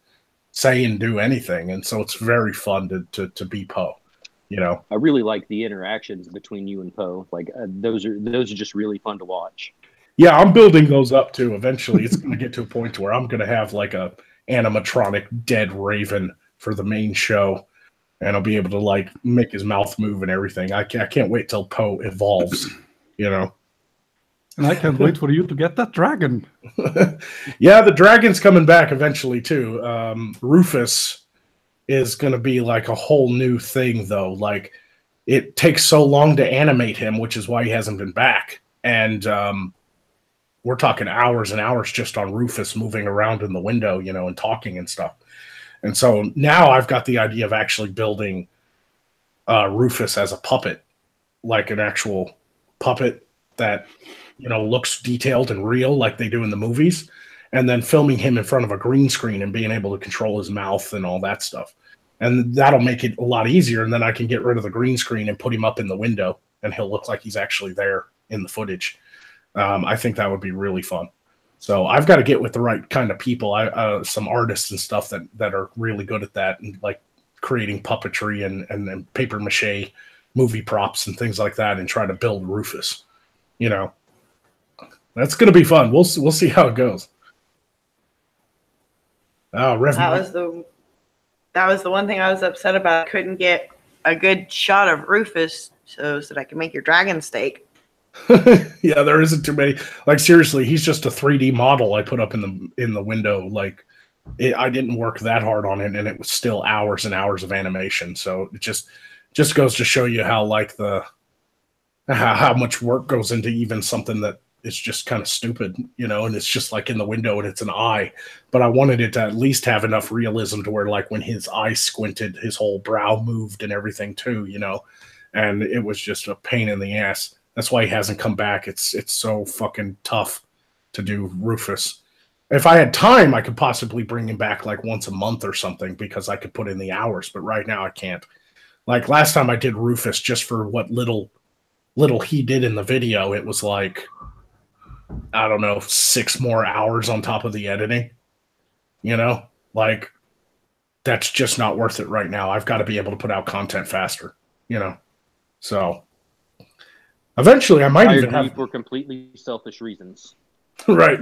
say and do anything, and so it's very fun to be Poe. You know, I really like the interactions between you and Poe. Like those are just really fun to watch. Yeah, I'm building those up too. Eventually, it's going to get to a point where I'm going to have like a animatronic dead Raven for the main show, and I'll be able to like make his mouth move and everything. I can't wait till Poe evolves. You know, and I can't wait for you to get that dragon. Yeah, the dragon's coming back eventually too. Rufus is going to be like a whole new thing, though. Like, it takes so long to animate him, which is why he hasn't been back. And we're talking hours and hours just on Rufus moving around in the window, you know, and talking and stuff. And so now I've got the idea of actually building Rufus as a puppet, like an actual puppet that, you know, looks detailed and real like they do in the movies. And then filming him in front of a green screen and being able to control his mouth and all that stuff. And that'll make it a lot easier. And then I can get rid of the green screen and put him up in the window, and he'll look like he's actually there in the footage. I think that would be really fun. So I've got to get with the right kind of people, some artists and stuff that are really good at that, and like creating puppetry and paper mache movie props and things like that, and try to build Rufus. You know, that's going to be fun. We'll see how it goes. Oh, that was the one thing I was upset about. I couldn't get a good shot of Rufus so that I can make your dragon steak. Yeah, there isn't too many. Like seriously, he's just a 3D model I put up in the window. Like I didn't work that hard on it, and it was still hours and hours of animation. So it just goes to show you how like how much work goes into even something that is just kind of stupid, you know, and it's just like in the window and it's an eye. But I wanted it to at least have enough realism to where like when his eye squinted, his whole brow moved and everything too, you know, and it was just a pain in the ass. That's why he hasn't come back. It's so fucking tough to do Rufus. If I had time, I could possibly bring him back like once a month or something because I could put in the hours, but right now I can't. Like last time I did Rufus just for what little he did in the video, it was like, I don't know, 6 more hours on top of the editing. You know, like that's just not worth it right now. I've got to be able to put out content faster, you know. So eventually I might even have for completely selfish reasons. Right.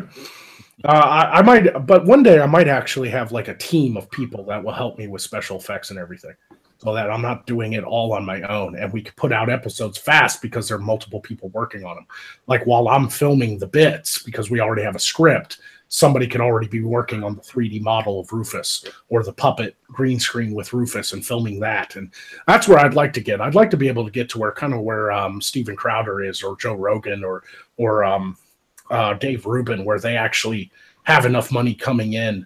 I might, but one day I might actually have like a team of people that will help me with special effects and everything, so that I'm not doing it all on my own, and we can put out episodes fast because there are multiple people working on them. Like while I'm filming the bits, because we already have a script, somebody can already be working on the 3D model of Rufus or the puppet green screen with Rufus and filming that. And that's where I'd like to get. I'd like to be able to get to where Steven Crowder is, or Joe Rogan, or Dave Rubin, where they actually have enough money coming in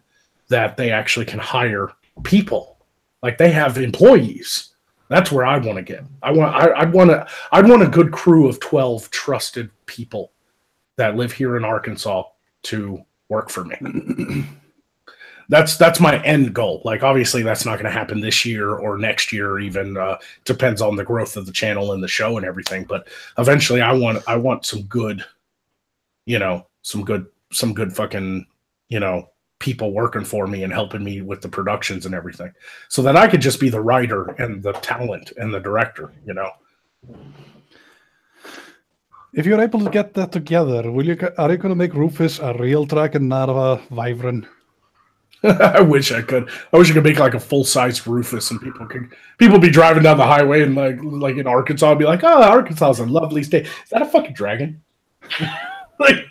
that they actually can hire people. Like they have employees. That's where I want to get. I'd want a good crew of 12 trusted people that live here in Arkansas to work for me. That's my end goal. Like obviously that's not going to happen this year or next year, or even depends on the growth of the channel and the show and everything. But eventually I want some good, you know, some good fucking, you know, people working for me and helping me with the productions and everything, so that I could just be the writer and the talent and the director, you know. If you're able to get that together, are you going to make Rufus a real dragon, not a wyvern? I wish I could. I wish I could make like a full-size Rufus, and people be driving down the highway and like in Arkansas and be like, "Oh, Arkansas is a lovely state. Is that a fucking dragon?" Like,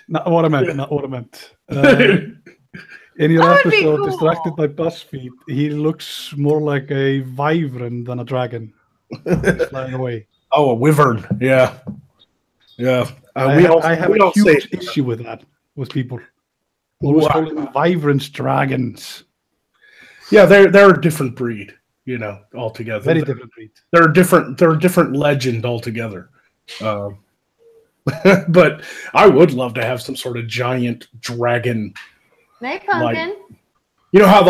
not what I meant. In your episode, cool. Distracted by BuzzFeed, he looks more like a wyvern than a dragon. Flying away. Oh, a wyvern. Yeah. I have a huge issue with that, with people. Always calling wyverns dragons. Yeah, they're a different breed, you know, altogether. Very different breed. They're a different legend altogether. But I would love to have some sort of giant dragon. Hey, Pumpkin. Like, you know how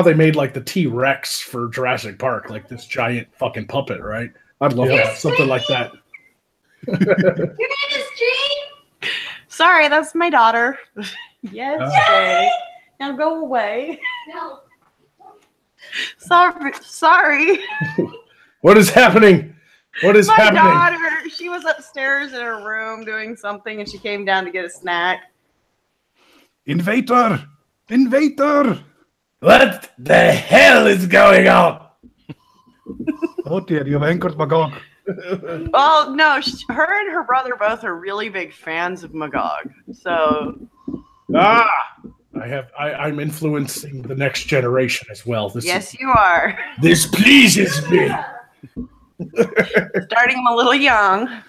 they made like the T-Rex for Jurassic Park, like this giant fucking puppet, right? I'd love to have something like that. You need a stream? Sorry, that's my daughter. Yes, Jay. Now go away. No. Sorry. What is happening? What is happening? My daughter, she was upstairs in her room doing something, and she came down to get a snack. Invader! Invader! What the hell is going on? Oh dear, you have anchored Magog. Well, no, her and her brother both are really big fans of Magog. So, I'm influencing the next generation as well. Yes, you are. This pleases me. Starting them a little young.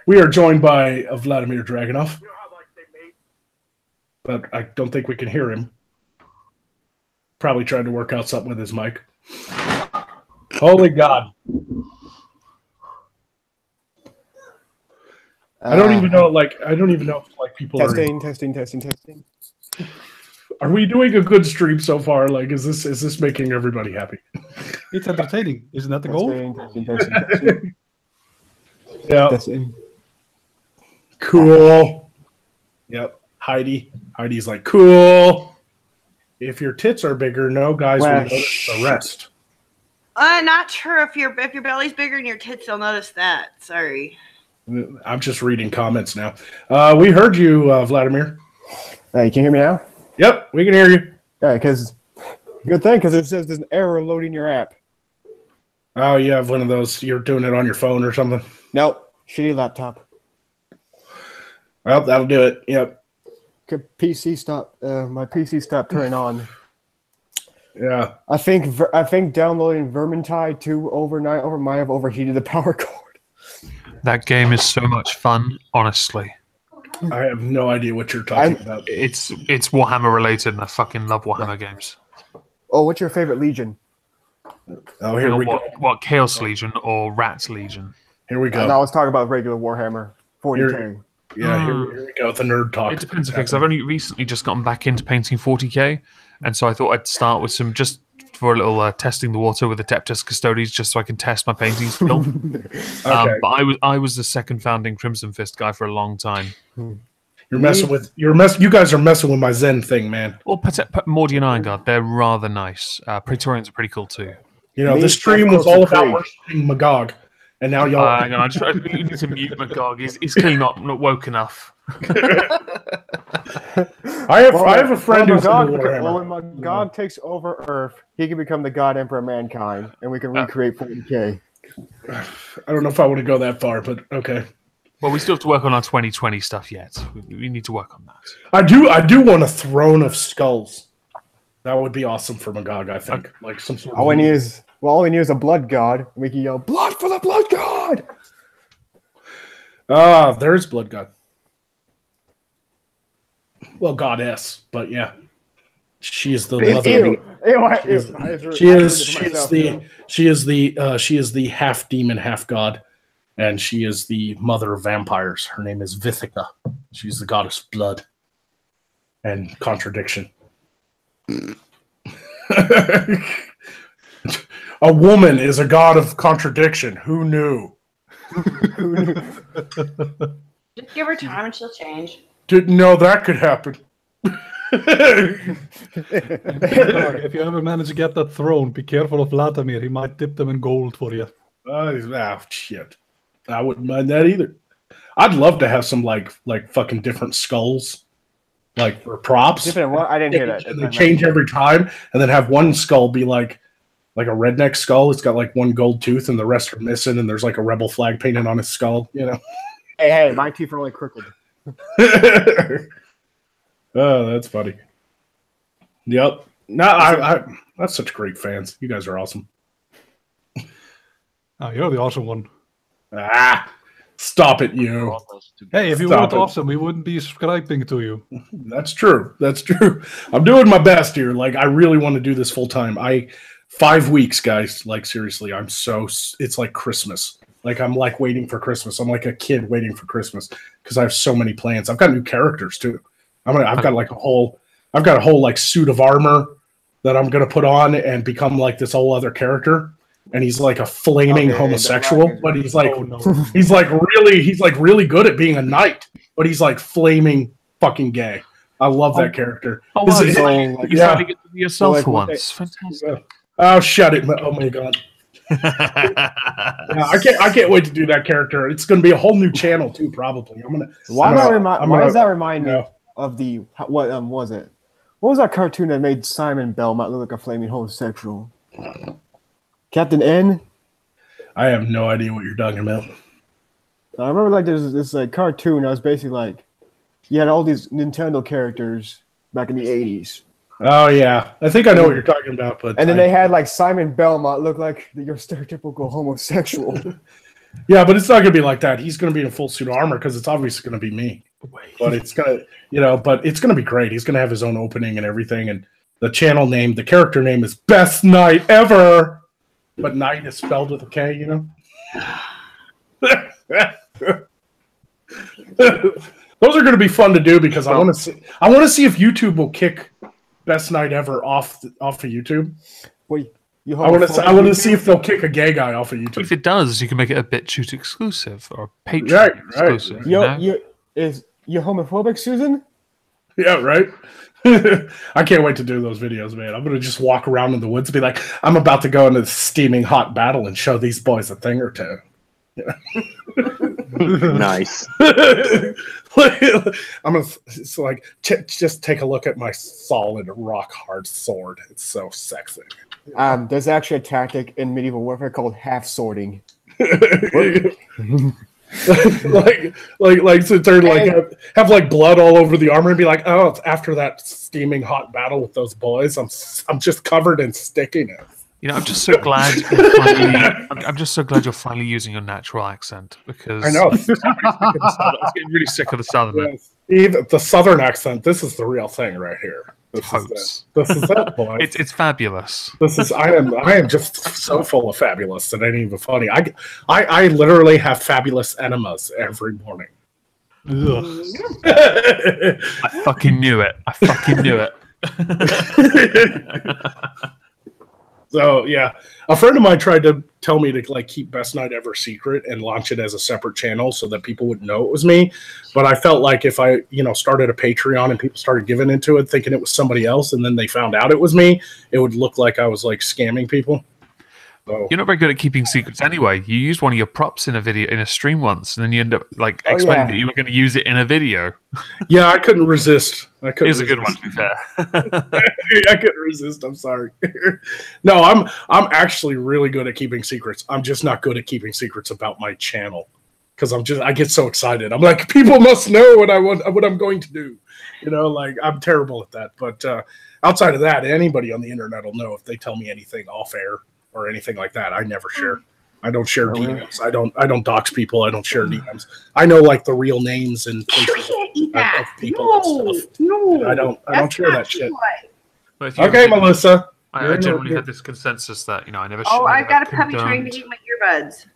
We are joined by Vladimir Dragunov, but I don't think we can hear him. Probably tried to work out something with his mic. Holy God. I don't even know if people testing. Are we doing a good stream so far? Like, is this making everybody happy? It's entertaining. Isn't that the goal? Testing. Yeah. Testing. Cool. Yep. Heidi's like, cool. If your tits are bigger, no guys will notice the rest. Not sure if your belly's bigger than your tits, you'll notice that. Sorry. I'm just reading comments now. We heard you, Vladimir. Hey, can you hear me now? Yep, we can hear you. Yeah, because good thing, because it says there's an error loading your app. Oh, you have one of those. You're doing it on your phone or something. Nope, shitty laptop. Well, that'll do it. Yep. My PC stopped turning on. Yeah. I think downloading Vermintide 2 overnight might have overheated the power cord. That game is so much fun, honestly. I have no idea what you're talking about. It's Warhammer related, and I fucking love Warhammer games. Oh, what's your favorite Legion? Oh, here we go. What, Chaos Legion or Rat Legion? Here we go. And I was talking about regular Warhammer 40K. Here we go with the nerd talk. It depends, because I've only recently just gotten back into painting 40K, and so I thought I'd start with some, just for a little testing the water with the Adeptus Custodes, just so I can test my painting skill. Okay. But I was the second founding Crimson Fist guy for a long time. You guys are messing with my Zen thing, man. Or Mordian Ironguard, they're rather nice. Praetorians are pretty cool too. You know, this stream was all about worshiping Magog, and now y'all. Hang on, I need to mute Magog. He's clearly not woke enough. I have a friend who's when Magog takes over Earth, he can become the God Emperor of mankind, and we can recreate 40K. I don't know if I want to go that far, but okay. Well, we still have to work on our 2020 stuff yet. We need to work on that. I do want a throne of skulls. That would be awesome for Magog, I think. Like some sort of. All we need is a blood god. We can yell, "Blood for the blood god!" There's blood god. Well, goddess, but yeah, she is the mother. She is the half demon, half god, and she is the mother of vampires. Her name is Vithica. She's the goddess of blood and contradiction. A woman is a god of contradiction. Who knew? Just give her time and she'll change. Didn't know that could happen. If you ever manage to get that throne, be careful of Vladimir. He might dip them in gold for you. Shit. I wouldn't mind that either. I'd love to have some like fucking different skulls, like for props. Different what? I didn't hear that. And they change every time, and then have one skull be like a redneck skull. It's got like one gold tooth, and the rest are missing, and there's like a rebel flag painted on his skull. You know. Hey, my teeth are only crickled. Oh, that's funny. Yep. No, that's such great fans. You guys are awesome. Oh, you're the awesome one. Stop it, you. Hey, if you weren't awesome, we wouldn't be subscribing to you. That's true. I'm doing my best here. Like, I really want to do this full time. 5 weeks, guys. Like, seriously, it's like Christmas. Like, I'm like waiting for Christmas. I'm like a kid waiting for Christmas because I have so many plans. I've got new characters too. I've got a whole like suit of armor that I'm gonna put on and become like this whole other character. and he's like a flaming homosexual, but he's like no. he's like really good at being a knight, but he's like flaming fucking gay. I love that character. Oh, This wow, is- you tried to get to be yourself for once. Fantastic. Oh, shut it! Oh my god. Yeah, I can't wait to do that character. It's going to be a whole new channel too, probably. Why does that remind me Yeah. of the what was it? What was that cartoon that made Simon Belmont look like a flaming homosexual? Captain N. I have no idea what you're talking about. I remember like there's this like cartoon that was basically like you had all these Nintendo characters back in the 80s. Oh yeah, I think I know what you're talking about. But And then they had like Simon Belmont look like your stereotypical homosexual. yeah, but it's not going to be like that. He's going to be in full suit of armor because it's obviously going to be me. But it's gonna, but it's gonna be great. He's gonna have his own opening and everything. And the channel name, the character name is Best Night Ever, but night is spelled with a K. Those are going to be fun to do because I want to see. I want to see if YouTube will kick Best Night Ever off of YouTube. Wait, I want to see if they'll kick a gay guy off of YouTube. If it does, you can make it a BitChute exclusive or a Patreon exclusive. Is you homophobic, Susan? Yeah, right. I can't wait to do those videos, man. I'm gonna just walk around in the woods and be like, I'm about to go into the steaming hot battle and show these boys a thing or two. Nice. It's like just take a look at my solid rock hard sword. It's so sexy. There's actually a tactic in medieval warfare called half swording. like sit there and have like blood all over the armor and be like, oh, it's after that steaming hot battle with those boys. I'm just covered in stickiness. I'm just so glad. I'm just so glad you're finally using your natural accent because I know. I was getting really sick of the southern. Yes. Even the southern accent. This is the real thing right here. This is it, boy. It's fabulous. I am just so full of fabulous that ain't even funny. I literally have fabulous enemas every morning. I fucking knew it. So yeah, a friend of mine tried to tell me to keep Best Night Ever secret and launch it as a separate channel so that people wouldn't know it was me. But I felt like if I, started a Patreon and people started giving into it, thinking it was somebody else, and then they found out it was me, it would look like I was scamming people. So. You're not very good at keeping secrets anyway. You used one of your props in a stream once, and then you end up explaining that you were going to use it in a video. Yeah, I couldn't resist. It was a good one, to be fair. I couldn't resist. I'm sorry. No, I'm actually really good at keeping secrets. I'm just not good at keeping secrets about my channel because I get so excited. I'm like, people must know what I'm going to do. I'm terrible at that. But outside of that, anybody on the internet will know if they tell me anything off air or anything like that. I never share. I don't share DMs. I don't dox people. I don't share DMs. I know the real names and places of people and stuff. No, I don't share that shit. Okay, Melissa. I generally had this consensus that I never. Oh, I've got a puppy trying to eat my earbuds.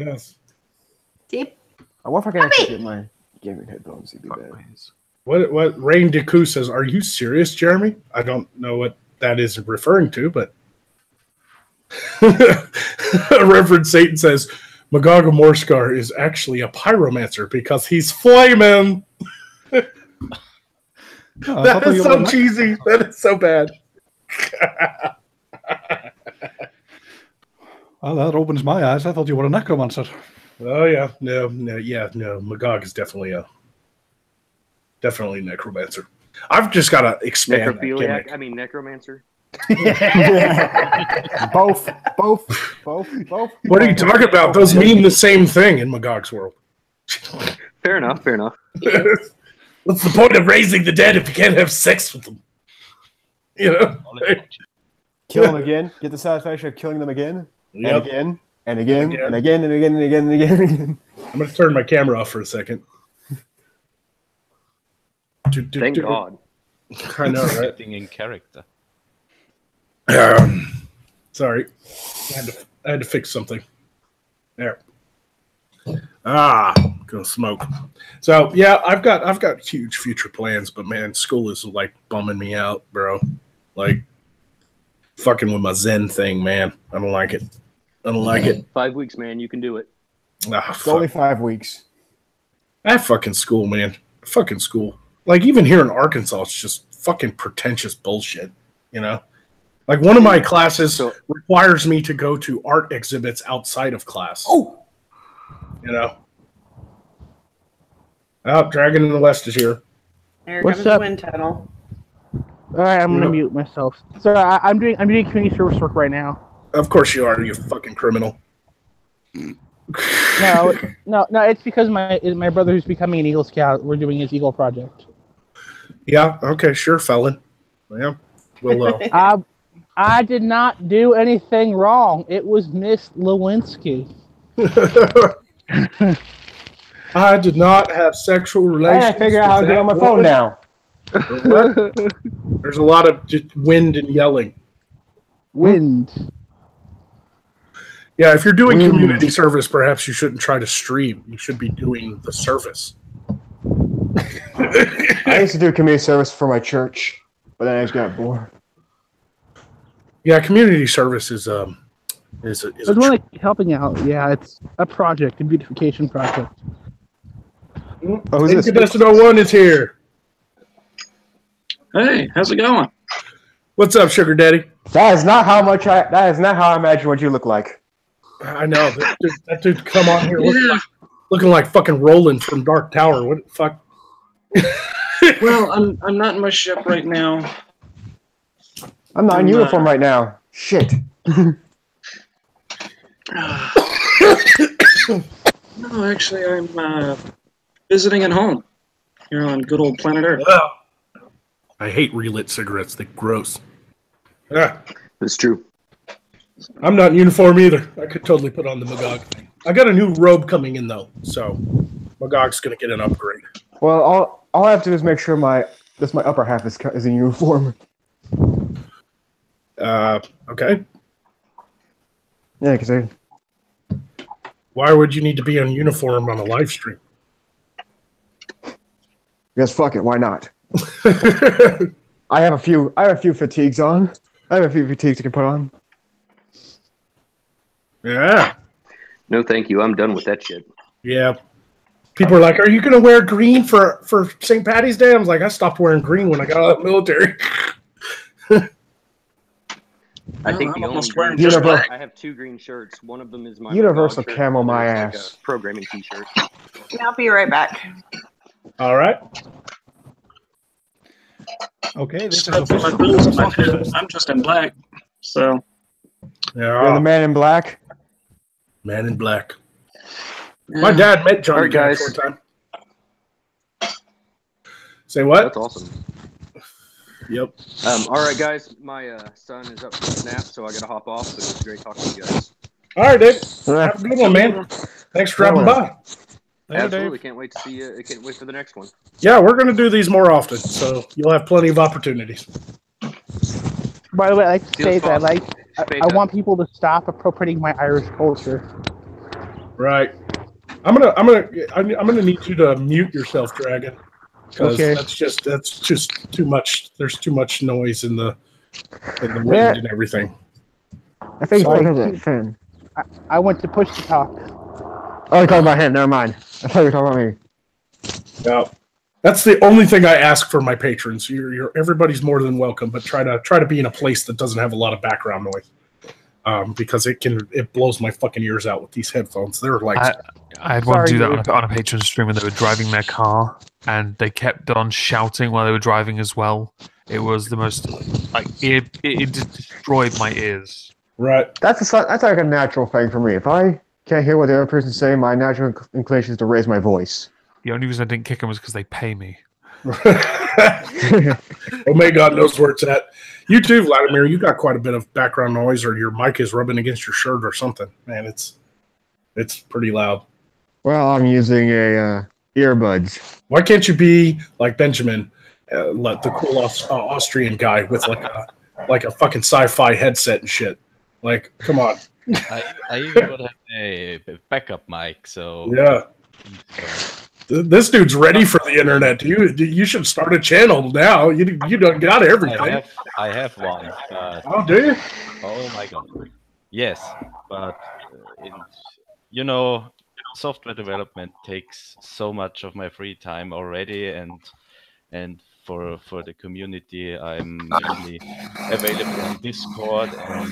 Yes. See? I wonder if I can actually get my gaming headphones. It'd be bad. What Rain Deku says? Are you serious, Jeremy? I don't know what that is referring to, but. Reverend Satan says Magog of Morskar is actually a pyromancer because he's flaming. That is so cheesy. That is so bad. Well, that opens my eyes. I thought you were a necromancer. Oh yeah, no. Magog is definitely a necromancer. I've just got to expand. Necrophiliac. Necromancer. Both. What are you talking about? Those mean the same thing in Magog's world. Fair enough. What's the point of raising the dead if you can't have sex with them? Kill them again. Get the satisfaction of killing them again. Yep. And again. I'm going to turn my camera off for a second. Thank God. I know, right? Acting in character. Sorry, I had to fix something. There. Gonna smoke. So yeah, I've got huge future plans, but man, school is bumming me out, bro. fucking with my Zen thing, man. I don't like it. I don't like it. 5 weeks, man. You can do it. It's only 5 weeks. That fucking school, man. Fucking school. Like, even here in Arkansas, it's just fucking pretentious bullshit, you know? Like, one of my classes requires me to go to art exhibits outside of class. Oh! You know? Oh, Dragon in the West is here. Here What's comes up? Wind Tunnel. All right, I'm gonna mute myself. So I'm doing community service work right now. Of course you are, you fucking criminal. No, it's because my brother who's becoming an Eagle Scout. We're doing his Eagle project. Yeah, okay, sure, felon. Yeah, well, I did not do anything wrong. It was Miss Lewinsky. I did not have sexual relations. I gotta figure out how to get on my phone now. There's a lot of just wind and yelling. Wind. Yeah, if you're doing community service, perhaps you shouldn't try to stream. You should be doing the service. I used to do community service for my church, but then I just got bored. Yeah, community service is It's more like helping out. Yeah, it's a project, a beautification project. Oh, who's this? Contestant 01 is here. Hey, how's it going? What's up, Sugar Daddy? That is not how I imagine what you look like. I know that dude come on here looking like fucking Roland from Dark Tower. What the fuck? Well, I'm not in my ship right now. I'm not in uniform right now. Shit. No, actually, I'm visiting at home here on good old planet Earth. I hate relit cigarettes. They're gross. Yeah, That's true. I'm not in uniform either. I could totally put on the Magog thing. I got a new robe coming in though, so Magog's gonna get an upgrade. Well, all I have to do is make sure my upper half is in uniform. Okay. Yeah, because Why would you need to be in uniform on a live stream? Because fuck it, why not? I have a few fatigues on. I have a few fatigues I can put on. Yeah. No, thank you. I'm done with that shit. Yeah. People are like, "Are you gonna wear green for St. Patty's Day?" I was like, "I stopped wearing green when I got out of the military." I think I'm the almost only wearing green just shirt- black. I have two green shirts. One of them is my Universal Magog shirt, camo and my there's, ass. a programming T-shirt. I'll be right back. All right. Okay, this is Except for my bills and my head. I'm just in black, so. You're the man in black. Man in black. My dad met Johnny Alright, Cash guys. one time. Say what? That's awesome. Yep. All right, guys. My son is up for a snap, so I got to hop off. But it was great talking to you guys. All right, Dave. Have a good one, man. Thanks for dropping by. Absolutely, can't wait to see you. Can't wait for the next one. Yeah, we're going to do these more often, so you'll have plenty of opportunities. By the way, I like to say Feels that awesome. I want people to stop appropriating my Irish culture. Right. I'm gonna need you to mute yourself, Dragon. Because Okay. that's just too much. There's too much noise in the wind and everything. I think Sorry. it's because of that fan. I went to push to talk. Oh, you're talking about him. Never mind. I thought you were talking about me. Yeah. That's the only thing I ask for my patrons. You're everybody's more than welcome, but try to be in a place that doesn't have a lot of background noise. Because it blows my fucking ears out with these headphones. They're like I had one Sorry, do that Dave. on a Patreon stream when they were driving their car and they kept on shouting while they were driving as well. It was the most it destroyed my ears. right. That's like a natural thing for me. If I can't hear what the other person's saying, my natural inclination is to raise my voice. The only reason I didn't kick them was because they pay me. Oh my God knows where it's at. You too, Vladimir. You got quite a bit of background noise, or your mic is rubbing against your shirt or something. Man, it's pretty loud. Well, I'm using earbuds. Why can't you be like Benjamin, like the cool Austrian guy with like a fucking sci-fi headset and shit? Like, come on. I even would have a backup mic, so Yeah. This dude's ready for the internet. You should start a channel now. You don't got everything. I have one. Oh, do you? Oh my god. Yes, but software development takes so much of my free time already, and for the community, I'm mainly available on Discord, and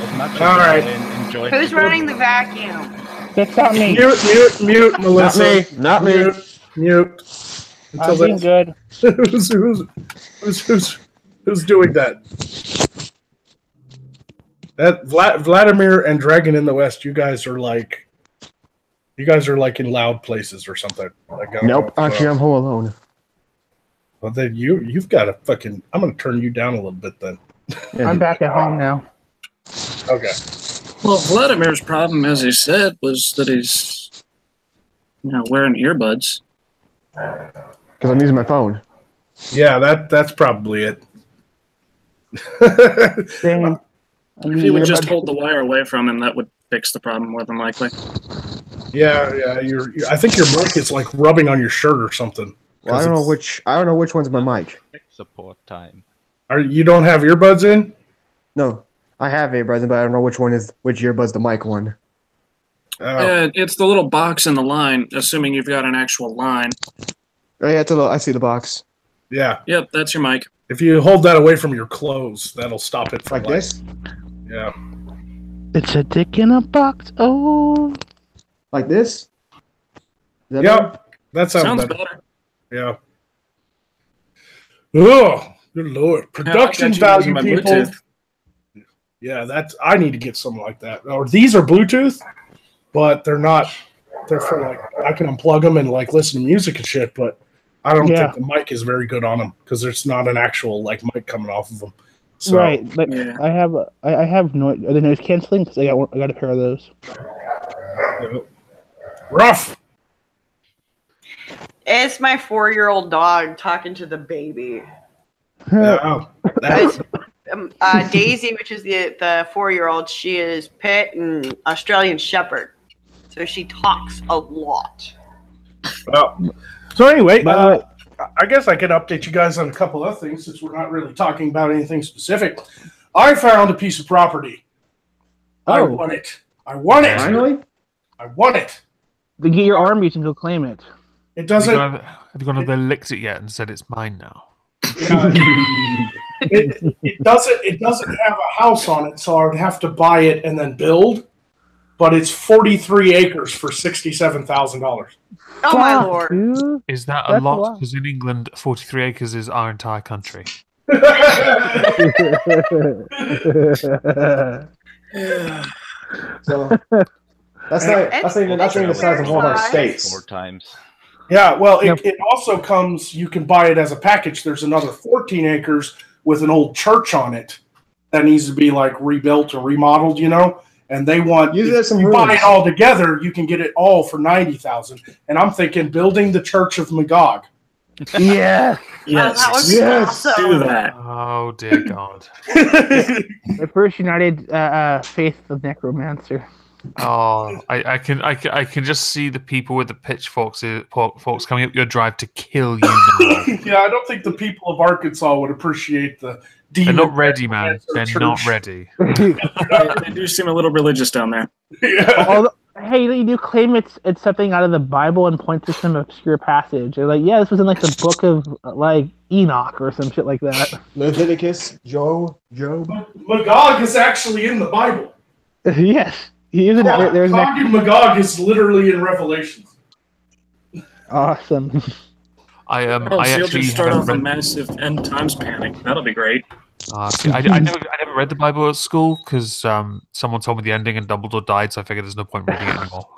as much as I enjoy. Who's running the vacuum? That's not me. Mute, Melissa. Not me. Mute. I'm doing good. Who's doing that? That Vladimir and Dragon in the West. You guys are like in loud places or something. Nope. Actually, I'm home alone. Well, then you've got to fucking. I'm gonna turn you down a little bit then. I'm back at home now. Okay. Well, Vladimir's problem, as he said, was that he's wearing earbuds. Because I'm using my phone. Yeah, that's probably it. Same. If you would just hold the wire away from him, that would fix the problem more than likely. Yeah. I think your mic is like rubbing on your shirt or something. Well, I don't know which one's my mic. Support time. You don't have earbuds in? No, I have earbuds, but I don't know which earbud's the mic one. It's the little box in the line, assuming you've got an actual line. Oh yeah, I see the box. Yeah. Yep, that's your mic. If you hold that away from your clothes, that'll stop it from like this. Yeah. It's a dick in a box. Oh. Like this? Yep. That sounds better. Yeah. Oh, good lord. Production value, people. Bluetooth. Yeah, I need to get something like that. Or these are Bluetooth, but they're not. They're for like, I can unplug them and like listen to music and shit, but I don't think the mic is very good on them because there's not an actual like mic coming off of them. So, right, but I have are they noise canceling? Because I got a pair of those. Rough. It's my 4-year-old dog talking to the baby. Daisy, which is the 4-year-old, she is pit and Australian Shepherd, so she talks a lot. Well, so anyway, I guess I could update you guys on a couple of things since we're not really talking about anything specific. I found a piece of property. I won it. Finally? I won it. Then get your armies and go claim it. It doesn't. Have you gone over there, licked it yet, and said it's mine now? It doesn't have a house on it, so I would have to buy it and then build. But it's 43 acres for $67,000. Oh my lord! Is that a lot? Because in England, 43 acres is our entire country. So that's not even the size of one of our states. 4 times. Yeah, well, it also comes. You can buy it as a package. There's another 14 acres with an old church on it that needs to be like rebuilt or remodeled. And they want you buy it all together. You can get it all for $90,000. And I'm thinking building the Church of Magog. Yeah. Yes. That would be awesome. Do that. Oh dear God. The First United Faith of Necromancer. Oh, I can just see the people with the pitchforks coming up your drive to kill you. Yeah, I don't think the people of Arkansas would appreciate the. They're not ready, man. They're not ready. They do seem a little religious down there. Yeah. Hey, you do claim it's something out of the Bible and point to some obscure passage. They're like, yeah, this was in like the book of like Enoch or some shit like that. Leviticus, Job. Magog is actually in the Bible. Yes. He is. Magog is literally in Revelations. Awesome. I so you'll just start off a massive end times panic. That'll be great. See, I never read the Bible at school because someone told me the ending and Dumbledore died, so I figured there's no point reading it anymore.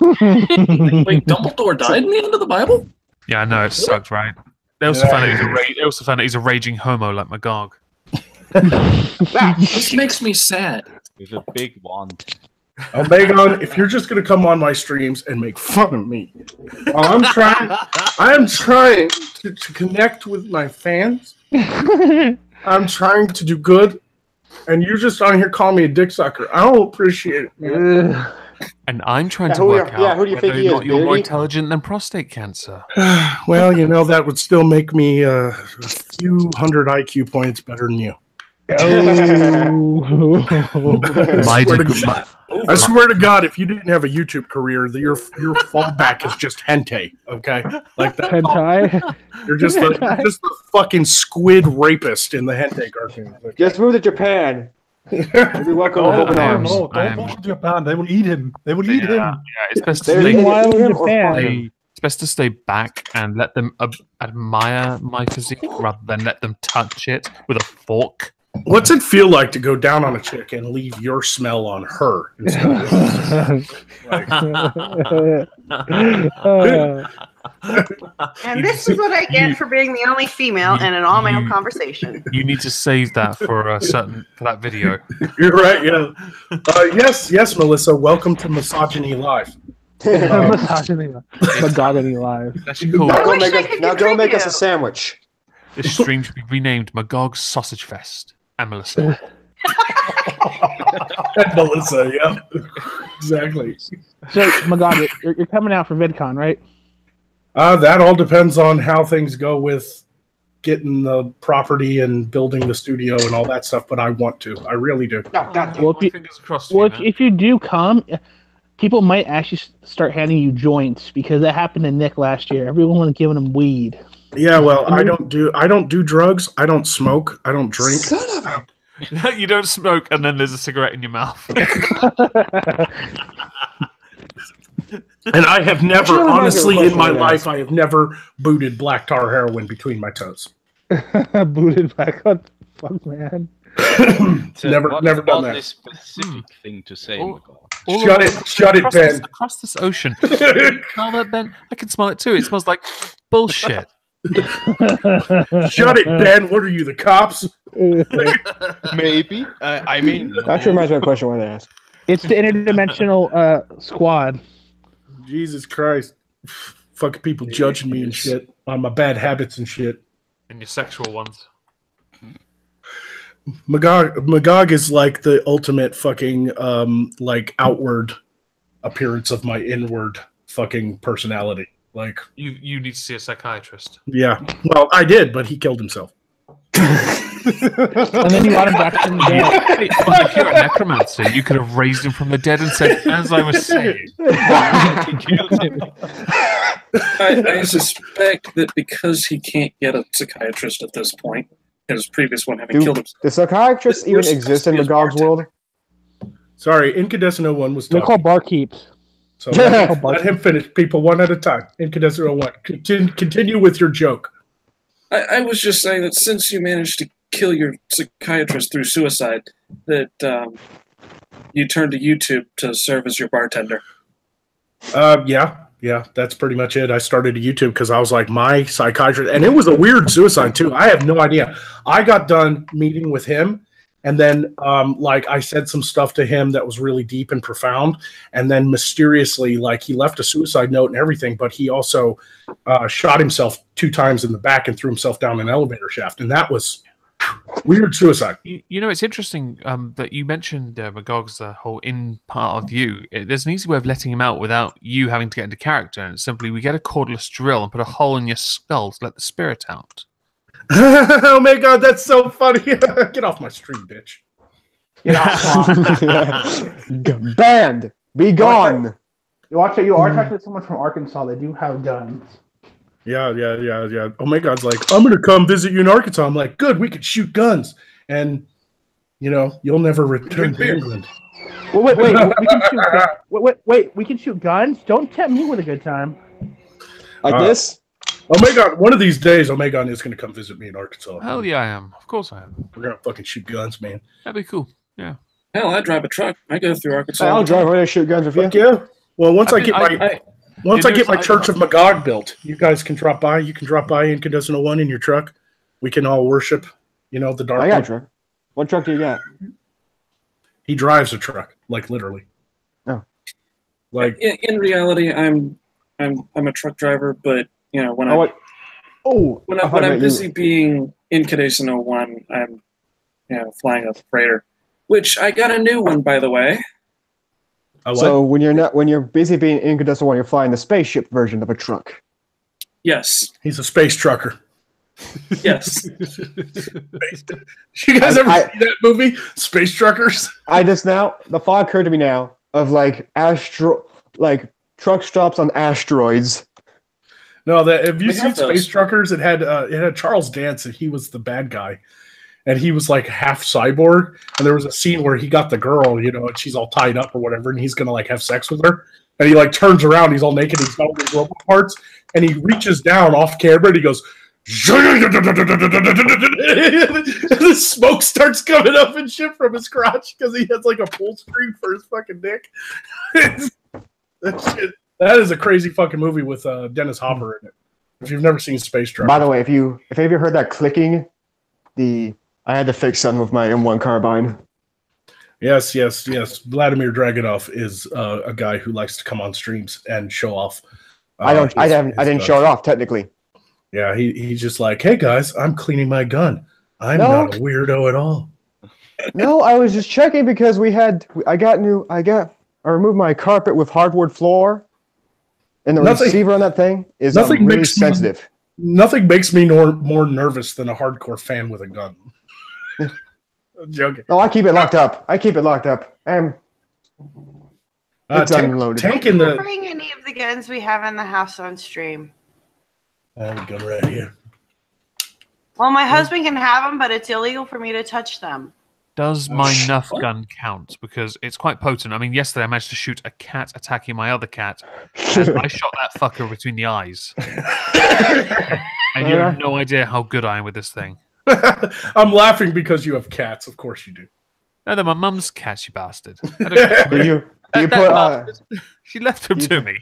Wait, Dumbledore died in the end of the Bible? Yeah, I know, it sucked, right? They also found out he's a raging homo like Magog. This makes me sad. He's a big one. Megan, if you're just going to come on my streams and make fun of me, while I am trying to connect with my fans. I'm trying to do good, and you're just on here calling me a dick sucker. I don't appreciate it, man. And I'm trying to who work do you out think whether he or not is, you're more Beardy? intelligent than prostate cancer. Well, that would still make me a few hundred IQ points better than you. I swear to God, if you didn't have a YouTube career, your fallback is just hentai. Okay, like that. Hentai. You're just the fucking squid rapist in the hentai cartoon. Okay? Just move to Japan. You're welcome. Don't go to Japan. They will eat him. They will eat him. Yeah, it's best to They stay. will eat him or fuck him. It's best to stay back and let them admire my physique rather than let them touch it with a fork. What's it feel like to go down on a chick and leave your smell on her? And this is what I get for being the only female in an all-male conversation. You need to save that for that video. You're right. Yeah. Yes, Melissa. Welcome to Misogyny Live. Misogyny Live. That's cool. Now go make us a sandwich. This stream should be renamed Magog Sausage Fest. And Melissa. And Melissa, yeah. Exactly. So, Magog, you're coming out for VidCon, right? That all depends on how things go with getting the property and building the studio and all that stuff, but I want to. I really do. Well, if you do come, people might actually start handing you joints because that happened to Nick last year. Everyone was giving him weed. Yeah, well, I don't do drugs. I don't smoke. I don't drink. Son of a... You don't smoke, and then there's a cigarette in your mouth. And I have never, honestly, in my life, I have never booted black tar heroin between my toes. Booted black? What the fuck, man? Never done that. This specific thing to say. Shut it, Ben. Across this ocean. Smell that, Ben? I can smell it too. It smells like bullshit. Shut it, Ben. What are you, the cops? Maybe. I mean, That reminds me of a question I wanted to ask. It's the interdimensional squad. Jesus Christ. Fucking people judging me and shit on my bad habits and shit. And your sexual ones. Magog is like the ultimate fucking like outward appearance of my inward fucking personality. Like you need to see a psychiatrist. Yeah. Well, I did, but he killed himself. And then you got him back from the dead. Well, if you're a necromancer, you could have raised him from the dead and said, as I was saying. I suspect that because he can't get a psychiatrist at this point, his previous one having killed him. Does psychiatrists even exist in Magog's world? Sorry, Incandescent 01 was They're talking. called barkeeps. So let him finish, people, one at a time. Incandescent 01. Continue with your joke. I was just saying that since you managed to kill your psychiatrist through suicide, that you turned to YouTube to serve as your bartender. Yeah, that's pretty much it. I started a YouTube because I was like, my psychiatrist, and it was a weird suicide too. I have no idea. I got done meeting with him, and then like I said some stuff to him that was really deep and profound, and then mysteriously, like, he left a suicide note and everything, but he also shot himself 2 times in the back and threw himself down an elevator shaft, and that was weird suicide. You know, it's interesting that you mentioned Magog's whole in part of you. There's an easy way of letting him out without you having to get into character, and it's simply we get a cordless drill and put a hole in your skull to let the spirit out. Oh my god, that's so funny. Get off my stream, bitch. Get off. Banned. Be gone. You are talking to someone from Arkansas. They do have guns. Yeah. Oh my god's like, I'm gonna come visit you in Arkansas. I'm like, good, we could shoot guns, and you'll never return to England. Wait, we can shoot guns? Don't tempt me with a good time. Like this? Omegon, one of these days, Omegon is going to come visit me in Arkansas. Hell yeah, I am. Of course I am. We're going to fucking shoot guns, man. That'd be cool. Yeah. Hell, I drive a truck. I go through Arkansas. I'll drive away and shoot guns with you. Yeah. Well, once I get my Church of Magog built, you guys can drop by. You can drop by Incandescent 01 in your truck. We can all worship, the dark. I got a truck. What truck do you got? He drives a truck, like literally. Oh. Like in reality, I'm a truck driver, but when I'm busy being Incandescent 01, I'm flying a freighter, which I got a new one, by the way. So when you're busy being incandescent while you're flying the spaceship version of a truck. Yes. He's a space trucker. Yes. You guys ever see that movie, Space Truckers? The thought occurred to me now of like truck stops on asteroids. No, have you seen Space Truckers? It had Charles Dance, and he was the bad guy, and he was like half cyborg. And there was a scene where he got the girl, and she's all tied up or whatever, and he's gonna like have sex with her, and he like turns around, he's all naked, he's got all these robot parts, and he reaches down off camera, and he goes. And the smoke starts coming up and shit from his crotch because he has like a pull string for his fucking dick. That is a crazy fucking movie with Dennis Hopper in it. If you've never seen Space Truck. By the way, if you ever heard that clicking, I had to fix something with my M1 carbine. Yes. Vladimir Dragunov is a guy who likes to come on streams and show off. I didn't show it off technically. Yeah, he's just like, hey guys, I'm cleaning my gun. I'm not a weirdo at all. No, I was just checking because I removed my carpet with hardwood floor, and the receiver on that thing is really sensitive. Nothing makes me more nervous than a hardcore fan with a gun. I'm joking. No, I keep it locked up. It's unloaded. Bring any of the guns we have in the house on stream. I have a gun right here. Well, my husband can have them, but it's illegal for me to touch them. Does my Nuff gun count? Because it's quite potent. I mean, yesterday I managed to shoot a cat attacking my other cat, and I shot that fucker between the eyes. And you have no idea how good I am with this thing. I'm laughing because you have cats. Of course you do. No, they're my mum's cats, you bastard. She left them to me.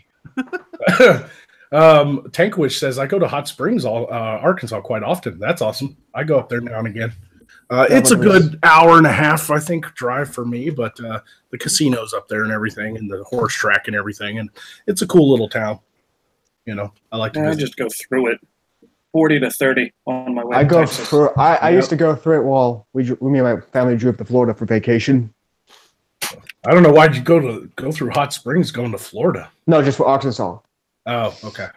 Tankwish says I go to Hot Springs, Arkansas, quite often. That's awesome. I go up there now and again. It's a good hour and a half, I think, drive for me. But the casino's up there and everything, and the horse track and everything, and it's a cool little town. I like to. I just go through it, 40 to 30 on my way. I go through. I used to go through it while me and my family drove to Florida for vacation. I don't know why'd you go through Hot Springs going to Florida. No, just for Arkansas. Oh, okay.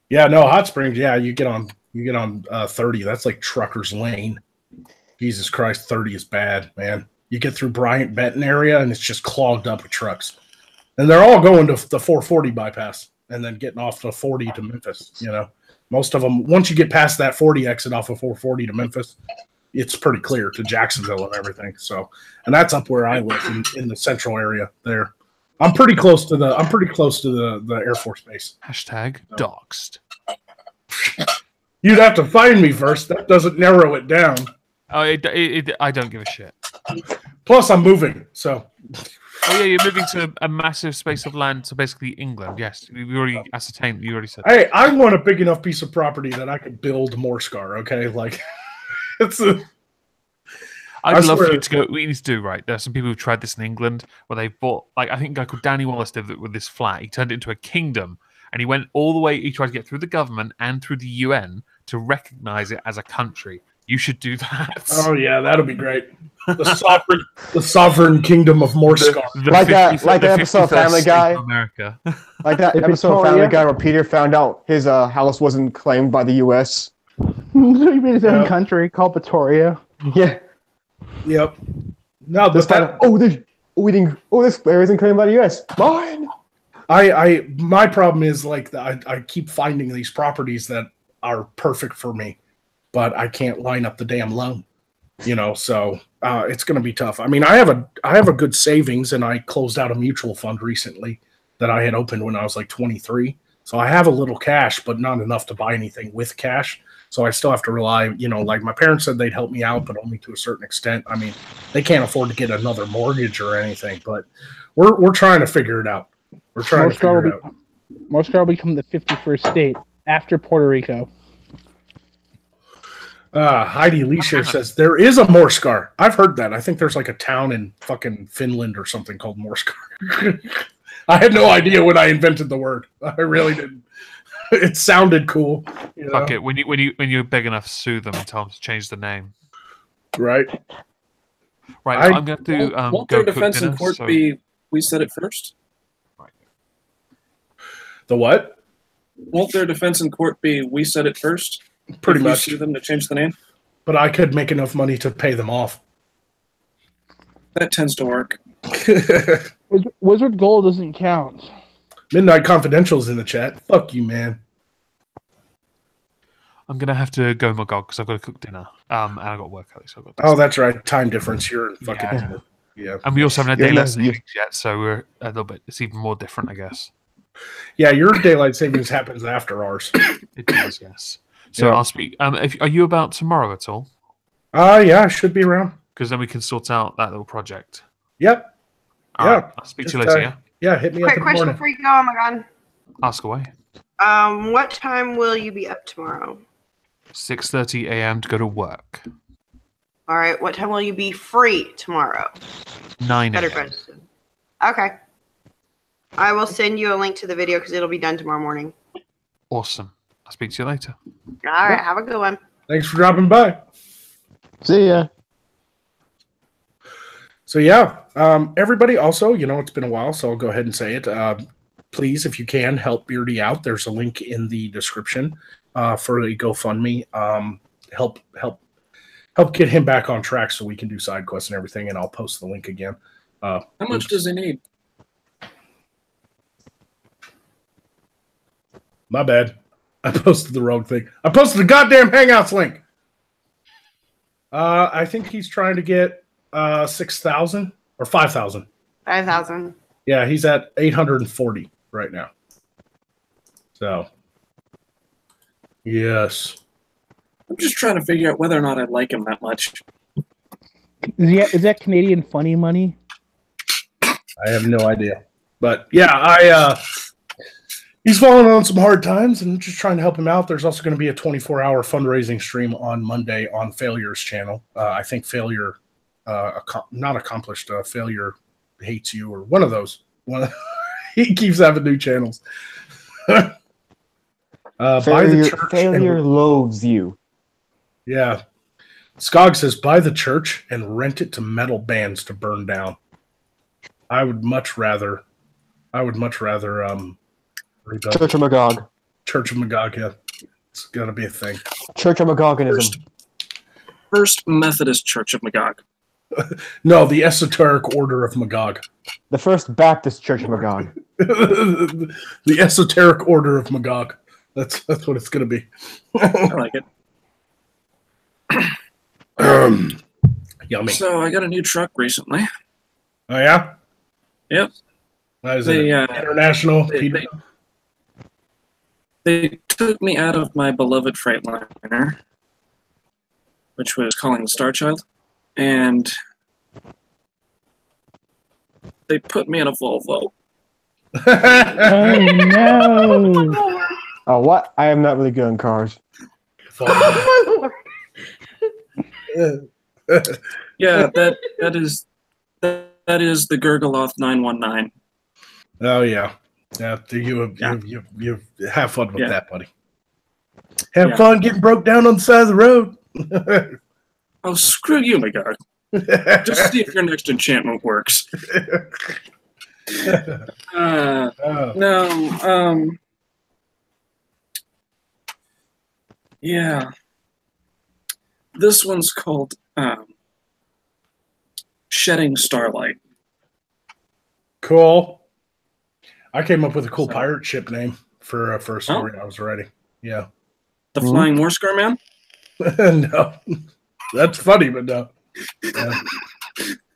Yeah, no, Hot Springs. Yeah, you get on 30. That's like Trucker's Lane. Jesus Christ, 30 is bad, man. You get through Bryant Benton area and it's just clogged up with trucks, and they're all going to the 440 bypass and then getting off the 40 to Memphis. Most of them. Once you get past that 40 exit off of 440 to Memphis, it's pretty clear to Jacksonville and everything. So, and that's up where I live in the central area there. I'm pretty close to the Air Force Base. #doxed. You'd have to find me first. That doesn't narrow it down. Oh, I don't give a shit. Plus, I'm moving, so. Oh yeah, you're moving to a massive space of land, so basically England. Yes, we already ascertained. You already said. Hey, I want a big enough piece of property that I could build Morscar. Okay, like it's a. I'd love for you to go. What you need to do, right? There's some people who've tried this in England where they bought, like, I think a guy called Danny Wallace did it with this flat. He turned it into a kingdom, and he went all the way. He tried to get through the government and through the UN to recognize it as a country. You should do that. Oh yeah, that'll be great. The sovereign kingdom of Morscar. Like that episode of Family Guy. America. Like that episode of Family Guy where Peter found out his house wasn't claimed by the U.S. He made his own country called Pretoria. Yeah. Yep. No, this area isn't claimed by the U.S. Mine. My problem is like I keep finding these properties that are perfect for me, but I can't line up the damn loan. So it's going to be tough. I mean, I have a good savings, and I closed out a mutual fund recently that I had opened when I was like 23. So I have a little cash, but not enough to buy anything with cash. So I still have to rely, like my parents said they'd help me out, but only to a certain extent. I mean, they can't afford to get another mortgage or anything, but we're trying to figure it out. We're trying to figure it out. Morscar will become the 51st state after Puerto Rico. Heidi Leisha says there is a Morscar. I've heard that. I think there's like a town in fucking Finland or something called Morscar. I had no idea when I invented the word. I really didn't. It sounded cool. Fuck it. When you're big enough, sue them and tell them to change the name. Right. Right. I'm going to won't their defense in court be we said it first? The what? Won't their defense in court be we said it first? Pretty if much. You sue them to change the name? But I could make enough money to pay them off. That tends to work. Wizard Gold doesn't count. Midnight Confidential's in the chat. Fuck you, man. I'm gonna have to go Magog because I've got to cook dinner. And I've got work early, so I've got. Oh, that's right. Time difference. You're in fucking. Yeah. And we also haven't had daylight savings yet, so we're a little bit. It's even more different, I guess. Yeah, your daylight savings happens after ours. It does, yes. So I'll speak. Are you about tomorrow at all? Yeah, I should be around. Because then we can sort out that little project. Yep. All right. I'll speak to you later. Yeah. Yeah, hit me up Quick in the question morning. before you go. Oh my god. Ask away. What time will you be up tomorrow? 6:30 a.m. to go to work. All right. What time will you be free tomorrow? 9 Better a.m. question. Okay. I will send you a link to the video because it'll be done tomorrow morning. Awesome. I'll speak to you later. All right. Have a good one. Thanks for dropping by. See ya. So yeah, everybody also, it's been a while, so I'll go ahead and say it. Please, if you can, help Beardy out. There's a link in the description for the GoFundMe. Help get him back on track so we can do side quests and everything, and I'll post the link again. How much does he need? My bad. I posted the wrong thing. I posted the goddamn Hangouts link. I think he's trying to get 6,000 or 5,000. 5,000. Yeah, he's at 840 right now. So, yes. I'm just trying to figure out whether or not I like him that much. Is that Canadian funny money? I have no idea. But yeah, he's fallen on some hard times and just trying to help him out. There's also going to be a 24-hour fundraising stream on Monday on Failure's channel. I think Failure, not accomplished, Failure hates you or one of those. He keeps having new channels. By the church Failure loathes you. Yeah. Skog says, buy the church and rent it to metal bands to burn down. I would much rather Church of Magog. Church of Magog, yeah. It's got to be a thing. Church of Magoganism. First Methodist Church of Magog. No, the Esoteric Order of Magog. The First Baptist Church of Magog. The Esoteric Order of Magog. That's what it's going to be. I like it. Yummy. So I got a new truck recently. Oh, yeah? Yep. Is it international? They took me out of my beloved Freightliner, which was calling the Star Child, and they put me in a Volvo. Oh no! Oh, what? I am not really good on cars. Yeah, that is the Gurgaloth 919. Oh yeah. Yeah, you have fun with that, buddy. Have fun getting broke down on the side of the road. Oh, screw you, Magog. Just see if your next enchantment works. Yeah. This one's called Shedding Starlight. Cool. I came up with a cool pirate ship name for a story I was writing. Yeah. The Flying War Scar Man? No. That's funny, but no. Yeah.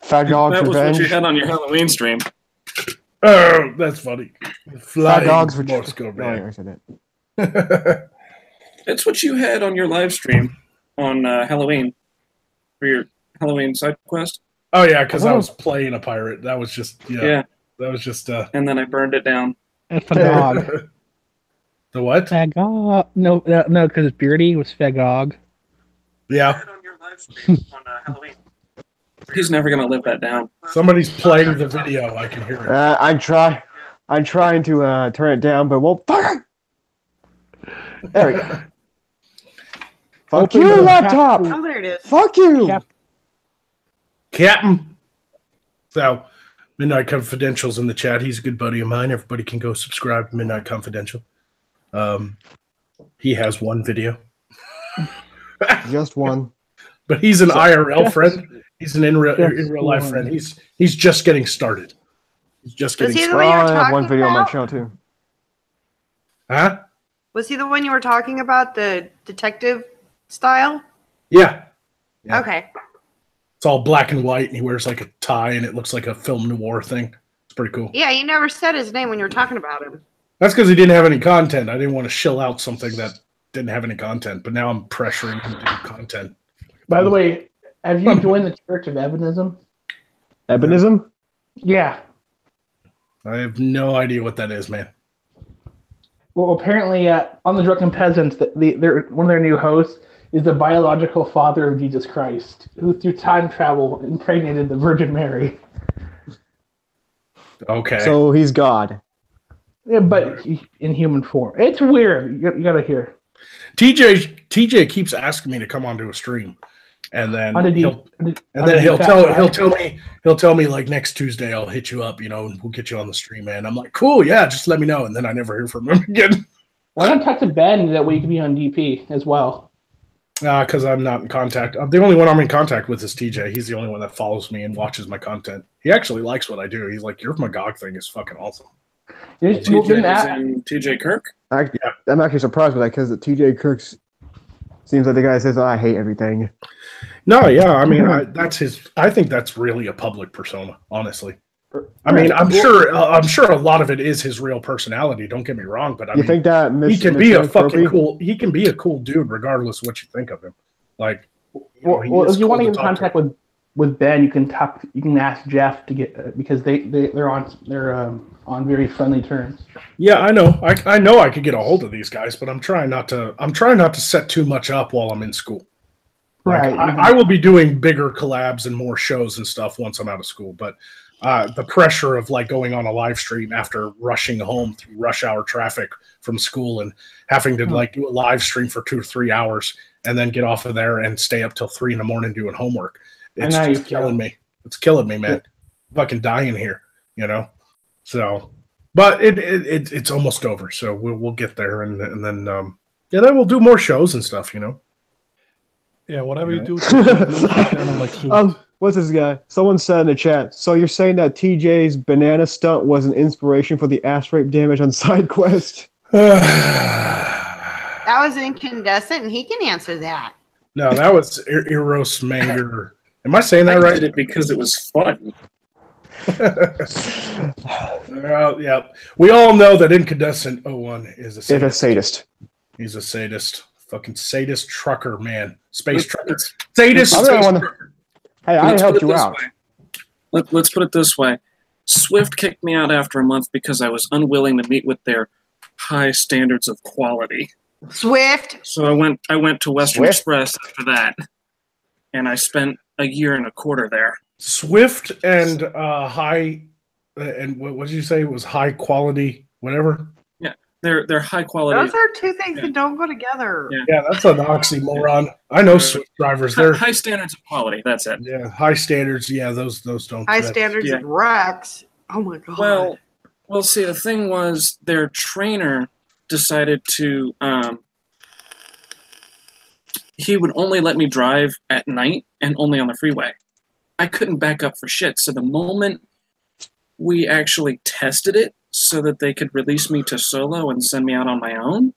Fagog's That was Revenge. what you had on your Halloween stream. Oh, that's funny. Fagog's Revenge. It's what you had on your live stream on Halloween for your Halloween side quest. Oh, yeah, because I was playing a pirate. That was just, Yeah. That was just and then I burned it down. Fagog. The what? Fagog. No, because Beardy was Fagog. Yeah. He's never gonna live that down. Somebody's playing the video. I can hear it. I'm trying to turn it down, but won't. Fuck! There we go. Fuck you, laptop. Oh, there it is. Fuck you, Captain. So, Midnight Confidential's in the chat. He's a good buddy of mine. Everybody can go subscribe to Midnight Confidential. He has one video. Just one. But he's an IRL friend. He's an in real life friend. He's just getting started. He's just getting started. I have one video on my channel too. Huh? Was he the one you were talking about, the detective style? Yeah. Okay. It's all black and white, and he wears like a tie, and it looks like a film noir thing. It's pretty cool. Yeah, you never said his name when you were talking about him. That's because he didn't have any content. I didn't want to shill out something that didn't have any content, but now I'm pressuring him to do content. By the way, have you joined the Church of Ebonism? Ebonism? Yeah. I have no idea what that is, man. Well, apparently, on the Drunken Peasants, one of their new hosts is the biological father of Jesus Christ, who through time travel impregnated the Virgin Mary. Okay. So he's God. Yeah, but in human form. It's weird. You gotta hear. TJ keeps asking me to come onto a stream, and then he'll tell me like next Tuesday I'll hit you up, and we'll get you on the stream, man. I'm like, cool, yeah, just let me know, and then I never hear from him again. Why not talk to Ben? That way you can be on DP as well. Because I'm not in contact. The only one I'm in contact with is TJ. He's the only one that follows me and watches my content. He actually likes what I do. He's like, your Magog thing is fucking awesome. TJ Kirk? I'm actually surprised with that because TJ Kirk seems like the guy that says, I hate everything. No, yeah. I mean, I think that's really a public persona, honestly. I mean, I'm sure a lot of it is his real personality. Don't get me wrong, but I think that he can be a fucking cool. He can be a cool dude, regardless of what you think of him. Like, well, if you want to get in contact with Ben, you can talk. You can ask Jeff to get because they're on very friendly terms. Yeah, I know. I know I could get a hold of these guys, but I'm trying not to set too much up while I'm in school. Like, right. I will be doing bigger collabs and more shows and stuff once I'm out of school, but. The pressure of like going on a live stream after rushing home through rush hour traffic from school and having to like do a live stream for 2 or 3 hours and then get off of there and stay up till 3 a.m. doing homework. It's just killing me. It's killing me, man. I'm fucking dying here, So, but it's almost over. So we'll get there and then then we'll do more shows and stuff, Yeah, whatever you do. What's this guy? Someone said in the chat, so you're saying that TJ's banana stunt was an inspiration for the ass rape damage on Side Quest? That was incandescent, and he can answer that. No, that was Eros Manger. Am I saying that right? I did it because it was fun. Yeah. We all know that Incandescent 01 is a sadist. He's a sadist. Fucking sadist trucker, man. Space trucker. Sadist space trucker. Hey, I helped you out. Let's put it this way. Swift kicked me out after a month because I was unwilling to meet with their high standards of quality. Swift. So I went to Western Express after that, and I spent a year and a quarter there. Swift and high, and what did you say? It was high quality, whatever. Yeah, they're high quality. Those are two things that don't go together. Yeah, that's an oxymoron. I know Swift drivers. They're high standards of quality. That's it. Yeah, high standards. Yeah, those don't. High standards of racks. Oh my god. Well, see, the thing was, their trainer decided to. He would only let me drive at night and only on the freeway. I couldn't back up for shit. So the moment we actually tested it so that they could release me to solo and send me out on my own,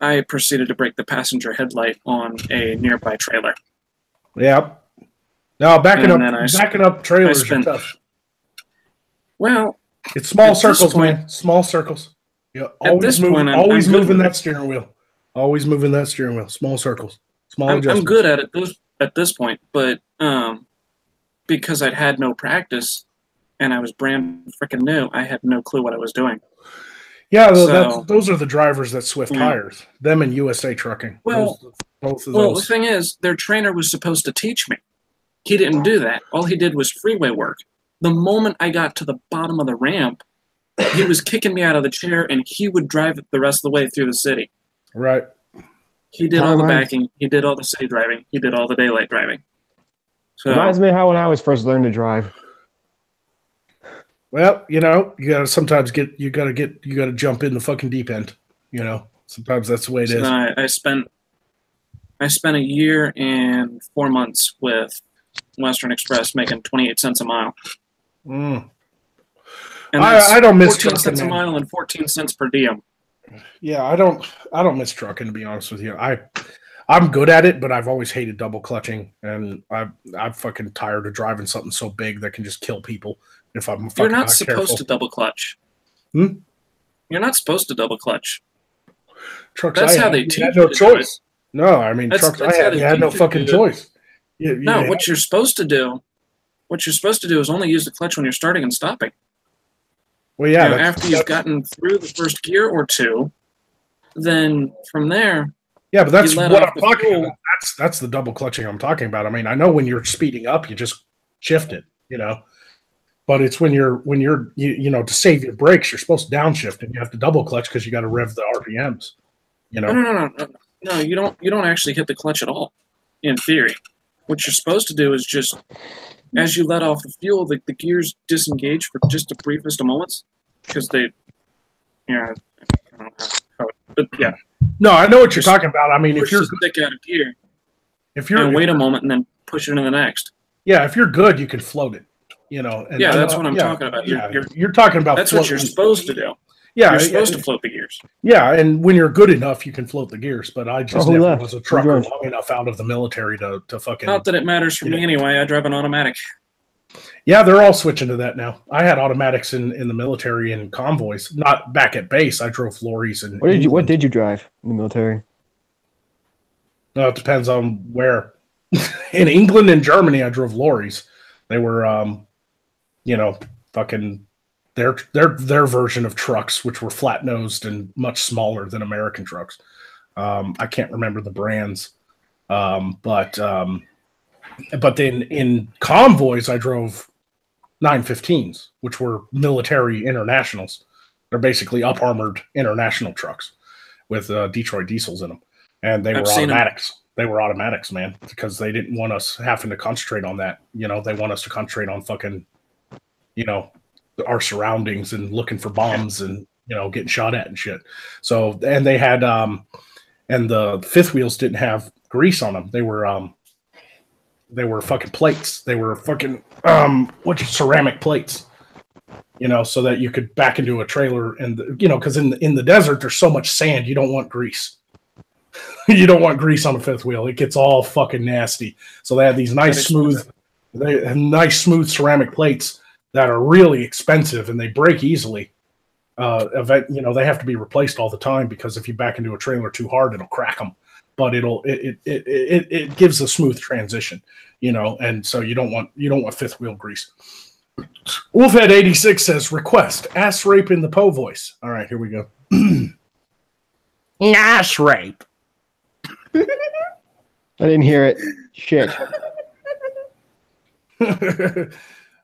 I proceeded to break the passenger headlight on a nearby trailer. Yep. Now backing up trailers are tough. Well, it's small circles, man. Small circles. Yeah, always moving that steering wheel. Always moving that steering wheel. Small circles. Small adjustments. I'm good at it at this point, but because I'd had no practice and I was brand freaking new, I had no clue what I was doing. Yeah, those are the drivers that Swift hires. Them and USA Trucking. Well, both of those. The thing is, their trainer was supposed to teach me. He didn't do that. All he did was freeway work. The moment I got to the bottom of the ramp, he was kicking me out of the chair, and he would drive it the rest of the way through the city. Right. He did all the backing. He did all the city driving. He did all the daylight driving. So, reminds me of how when I was first learning to drive. Well, you gotta sometimes you gotta jump in the fucking deep end. Sometimes that's the way it is. Then I spent a year and 4 months with Western Express, making 28 cents a mile. Mm. And I don't miss 14 trucking, cents a man. mile and 14 cents per diem. Yeah, I don't miss trucking, to be honest with you. I'm good at it, but I've always hated double clutching, and I'm fucking tired of driving something so big that can just kill people if I'm fucking You're not supposed careful. to double clutch. Hmm? You're not supposed to double cluch. Trucks, That's how they teach you. No choice. No, I mean trucks. I had no fucking choice. No, what you're supposed to do is only use the clutch when you're starting and stopping. Well, yeah. After you've gotten through the first gear or two, then from there. Yeah, but that's what I'm talking about. That's the double clutching I'm talking about. I mean, I know when you're speeding up, you just shift it, But it's when you're to save your brakes, you're supposed to downshift, and you have to double clutch because you got to rev the RPMs. No, you don't actually hit the clutch at all. In theory, what you're supposed to do is just, as you let off the fuel, the gears disengage for just the briefest of moments, because they, I don't know how, but yeah. No, I know what you're talking about. I mean, if you're stick out of gear, and wait a moment and then push it into the next. Yeah, if you're good, you can float it. And that's what I'm talking about. You're talking about. That's what you're supposed to do. Yeah, you're supposed to float the gears. Yeah, and when you're good enough, you can float the gears. But I just never was a trucker long enough out of the military to fucking. Not that it matters for me anyway. I drive an automatic. Yeah, they're all switching to that now. I had automatics in the military and convoys. Not back at base. I drove lorries and. What did you drive in the military? No, it depends on where. In England and Germany, I drove lorries. They were, fucking their version of trucks, which were flat nosed and much smaller than American trucks. I can't remember the brands, but then in convoys, I drove 915s, which were military internationals. They're basically up armored international trucks with Detroit diesels in them, and they were automatics. They were automatics, man, because they didn't want us having to concentrate on that. They want us to concentrate on fucking, our surroundings and looking for bombs and, getting shot at and shit. So, and they had, and the fifth wheels didn't have grease on them. They were fucking plates. They were fucking, ceramic plates, so that you could back into a trailer and, because in the desert, there's so much sand, you don't want grease. You don't want grease on a fifth wheel. It gets all fucking nasty. So they have these nice smooth ceramic plates that are really expensive and they break easily. They have to be replaced all the time because if you back into a trailer too hard, it'll crack them. But it gives a smooth transition, and so you don't want fifth wheel grease. Wolfhead86 says, request ass rape in the Poe voice. All right, here we go. Ass rape. I didn't hear it. Shit.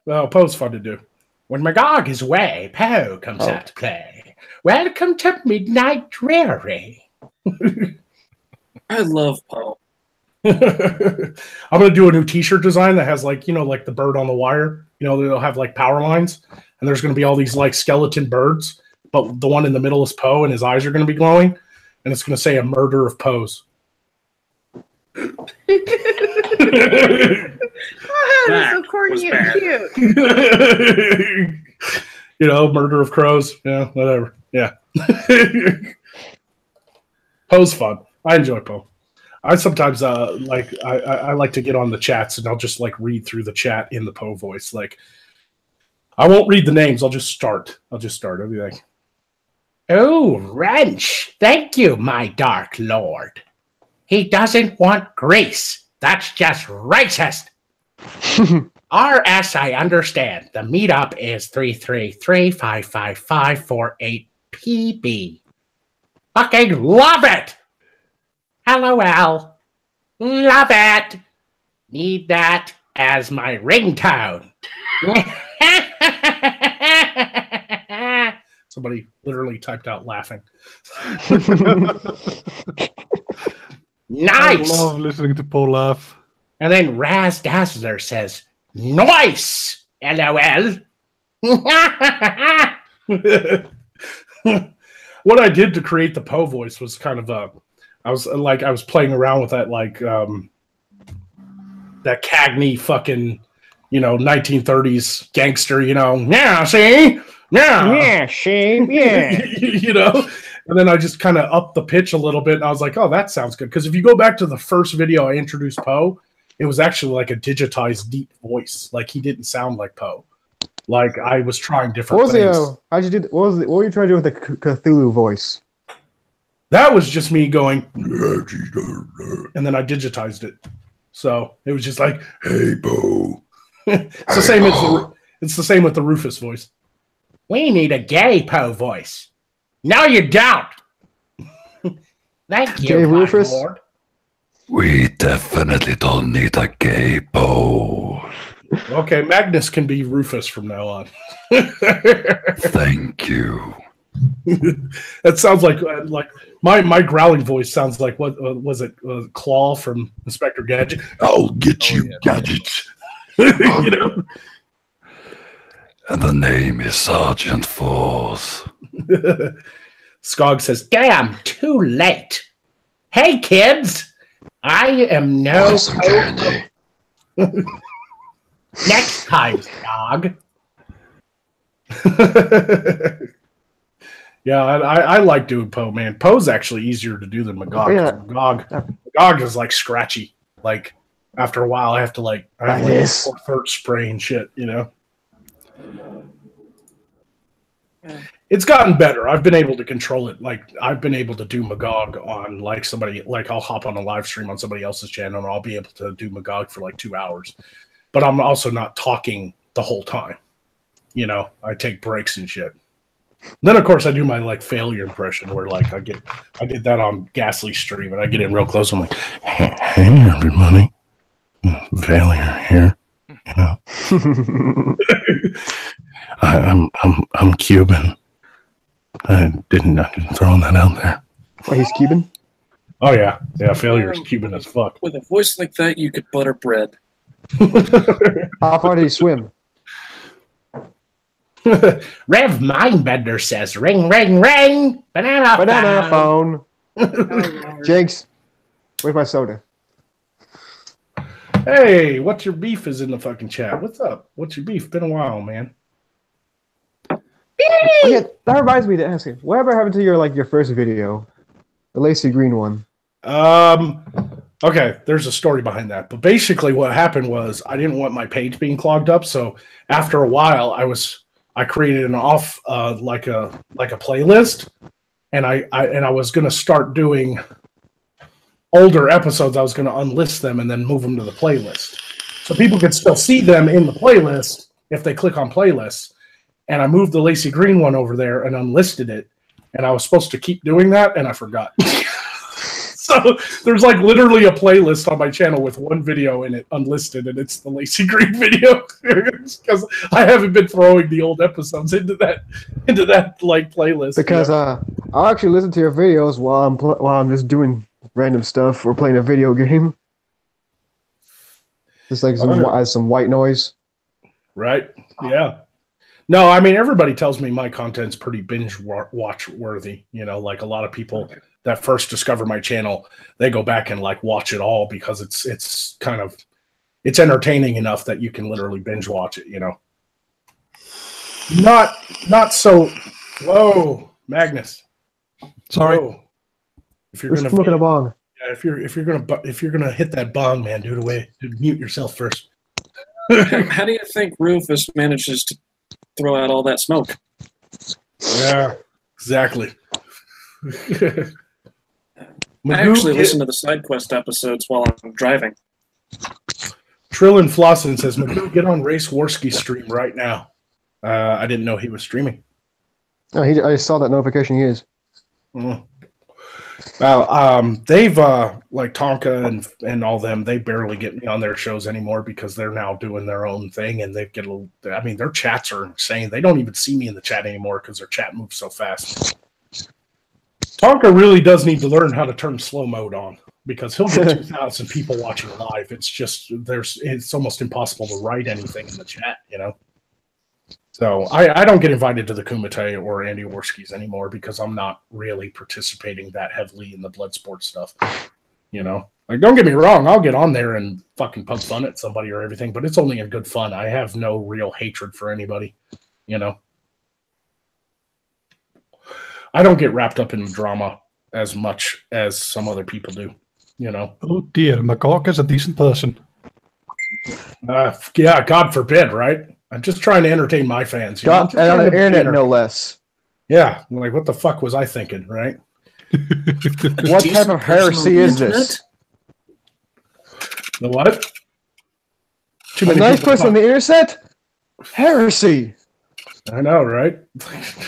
Well, Poe's fun to do. When Magog is away, Poe comes out to play. Welcome to Midnight Dreary. I love Poe. I'm gonna do a new T-shirt design that has like the bird on the wire. They'll have like power lines, and there's gonna be all these like skeleton birds, but the one in the middle is Poe, and his eyes are gonna be glowing, and it's gonna say a murder of Poes. That's so corny and cute. Murder of crows. Yeah, whatever. Yeah. Poe's fun. I enjoy Poe. I sometimes I like to get on the chats and I'll just like read through the chat in the Poe voice. Like I won't read the names. I'll just start. I'll be like, "Oh, Wrench, thank you, my dark lord. He doesn't want grace. That's just racist. RS, I understand. The meetup is 333-555-548-PB. Fucking love it! LOL. Love it. Need that as my ringtone." Somebody literally typed out laughing. Nice. I love listening to Paul laugh. And then Raz Dazzler says, "Nice, LOL." What I did to create the Poe voice was kind of I was playing around with that that Cagney fucking 1930s gangster, yeah, see, yeah, see, yeah, and then I just kind of upped the pitch a little bit, and I was like, oh, that sounds good, because if you go back to the first video I introduced Poe, it was actually like a digitized deep voice, like he didn't sound like Poe. Like I was trying different things. How'd you do? What were you trying to do with the Cthulhu voice? That was just me going, and then I digitized it, so it was just like, "Hey, Bo." It's the same it's the same with the Rufus voice. We need a gay Poe voice. No, you don't. Thank you, Gay Rufus. Lord. We definitely don't need a gay Bo. Okay, Magnus can be Rufus from now on. Thank you. That sounds like my growling voice sounds like what was it? Claw from Inspector Gadget. I'll get you, yeah. Gadget. And the name is Sergeant Force. Skog says, "Damn, too late. Hey kids, I am no candy. Next time, Skog." Yeah, I like doing Poe, man. Poe's actually easier to do than Magog. Yeah. Magog is like scratchy. Like after a while, I have to third spray and shit. It's gotten better. I've been able to control it. Like I've been able to do Magog on somebody. Like I'll hop on a live stream on somebody else's channel, and I'll be able to do Magog for 2 hours. But I'm also not talking the whole time. I take breaks and shit. Then of course I do my failure impression where I did that on Ghastly stream, and I get in real close. I'm like, "Hey everybody, failure here." I'm Cuban. I didn't throw that out there. Oh, he's Cuban? Oh yeah, failure is Cuban as fuck. With a voice like that, you could butter bread. How far did he swim? Rev Mindbender says, "Ring, ring, ring, banana phone." Jinx, where's my soda? Hey, what's your beef is in the fucking chat. What's up? What's your beef? Been a while, man. Oh, yeah, that reminds me to ask you, whatever happened to your first video? The Lacy Green one. Okay, there's a story behind that. But basically what happened was I didn't want my page being clogged up, so after a while I created an like a playlist, and I was gonna start doing older episodes. I was gonna unlist them and then move them to the playlist. So people could still see them in the playlist if they click on playlists. And I moved the Lacy Green one over there and unlisted it. And I was supposed to keep doing that, and I forgot. So there's literally a playlist on my channel with one video in it unlisted, and it's the Lacy Green video because I haven't been throwing the old episodes into that playlist. Because I'll actually listen to your videos while I'm just doing random stuff or playing a video game. Just some white noise. Right? Yeah. No, I mean, everybody tells me my content's pretty binge watch worthy. A lot of people that first discover my channel, they go back and watch it all because it's entertaining enough that you can literally binge watch it. Not so. Whoa, Magnus. Sorry. Whoa. If you're gonna smoking a bong. Yeah, if you're gonna hit that bong, man, do it away. Mute yourself first. How do you think Rufus manages to throw out all that smoke? Yeah, exactly. I actually listen to the side quest episodes while I'm driving. Trillin Flossin says, "Magoo, get on Race Warski stream right now." I didn't know he was streaming. Oh, I saw that notification. He is. Well, they've Tonka and all them. They barely get me on their shows anymore because they're now doing their own thing, and they get a little. I mean, their chats are insane. They don't even see me in the chat anymore because their chat moves so fast. Tonka really does need to learn how to turn slow mode on because he'll get 2,000 people watching live. It's just it's almost impossible to write anything in the chat, So I don't get invited to the Kumite or Andy Worski's anymore because I'm not really participating that heavily in the blood sport stuff. You know, like, don't get me wrong, I'll get on there and fucking poke fun at somebody or everything, but it's only in good fun. I have no real hatred for anybody, you know. I don't get wrapped up in drama as much as some other people do, you know. Oh dear, Magog is a decent person. Yeah, God forbid, right? I'm just trying to entertain my fans. You know? And on the internet, no less. Yeah, like, what the fuck was I thinking, right? What type of heresy is this? The what? A nice person on the internet? Heresy. I know, right?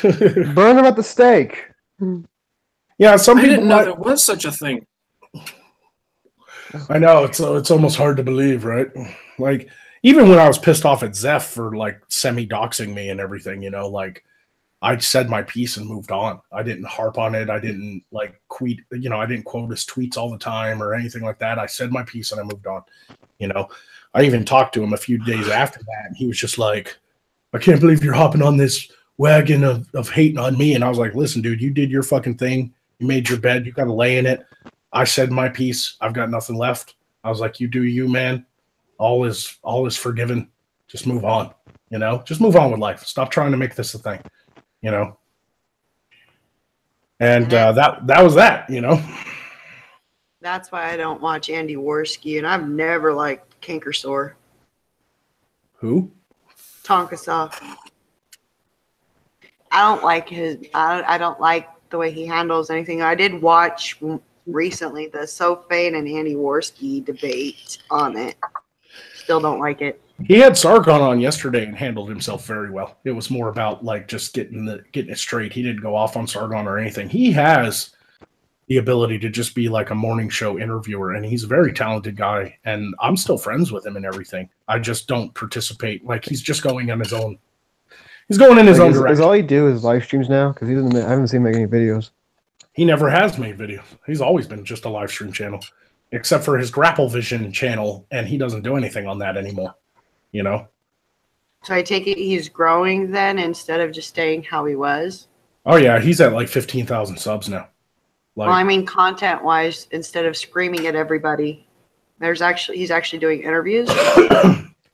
Burn them at the stake. Yeah, some I people didn't know there was such a thing. I know, it's almost hard to believe, right? Like, even when I was pissed off at Zeph for, like, semi-doxing me and everything, you know, like, I said my piece and moved on. I didn't harp on it. I didn't, like, I didn't quote his tweets all the time or anything like that. I said my piece and I moved on, you know. I even talked to him a few days after that, and he was just like, I can't believe you're hopping on this wagon of hating on me. And I was like, listen, dude, you did your fucking thing. You made your bed. You got to lay in it. I said my piece. I've got nothing left. I was like, you do you, man. All is forgiven. Just move on, you know. Just move on with life. Stop trying to make this a thing, you know. And that was that, you know. That's why I don't watch Andy Worski, and I've never liked Cankersaw. Who? Tonkasaw. I don't like I don't like the way he handles anything. I did watch recently the Sophane and Andy Worski debate on it. Still don't like it. He had Sargon on yesterday and handled himself very well. It was more about, like, just getting it straight. He didn't go off on Sargon or anything. He has the ability to just be like a morning show interviewer, and he's a very talented guy, and I'm still friends with him and everything. I just don't participate. Like, he's just going on his own. He's going in his own direction. Does all he do is live streams now? Because I haven't seen him make any videos. He never has made videos. He's always been just a live stream channel, except for his Grapple Vision channel, and he doesn't do anything on that anymore, you know? So I take it he's growing then instead of just staying how he was? Oh, yeah, he's at like 15,000 subs now. Like, well, I mean, content-wise, instead of screaming at everybody, he's actually doing interviews.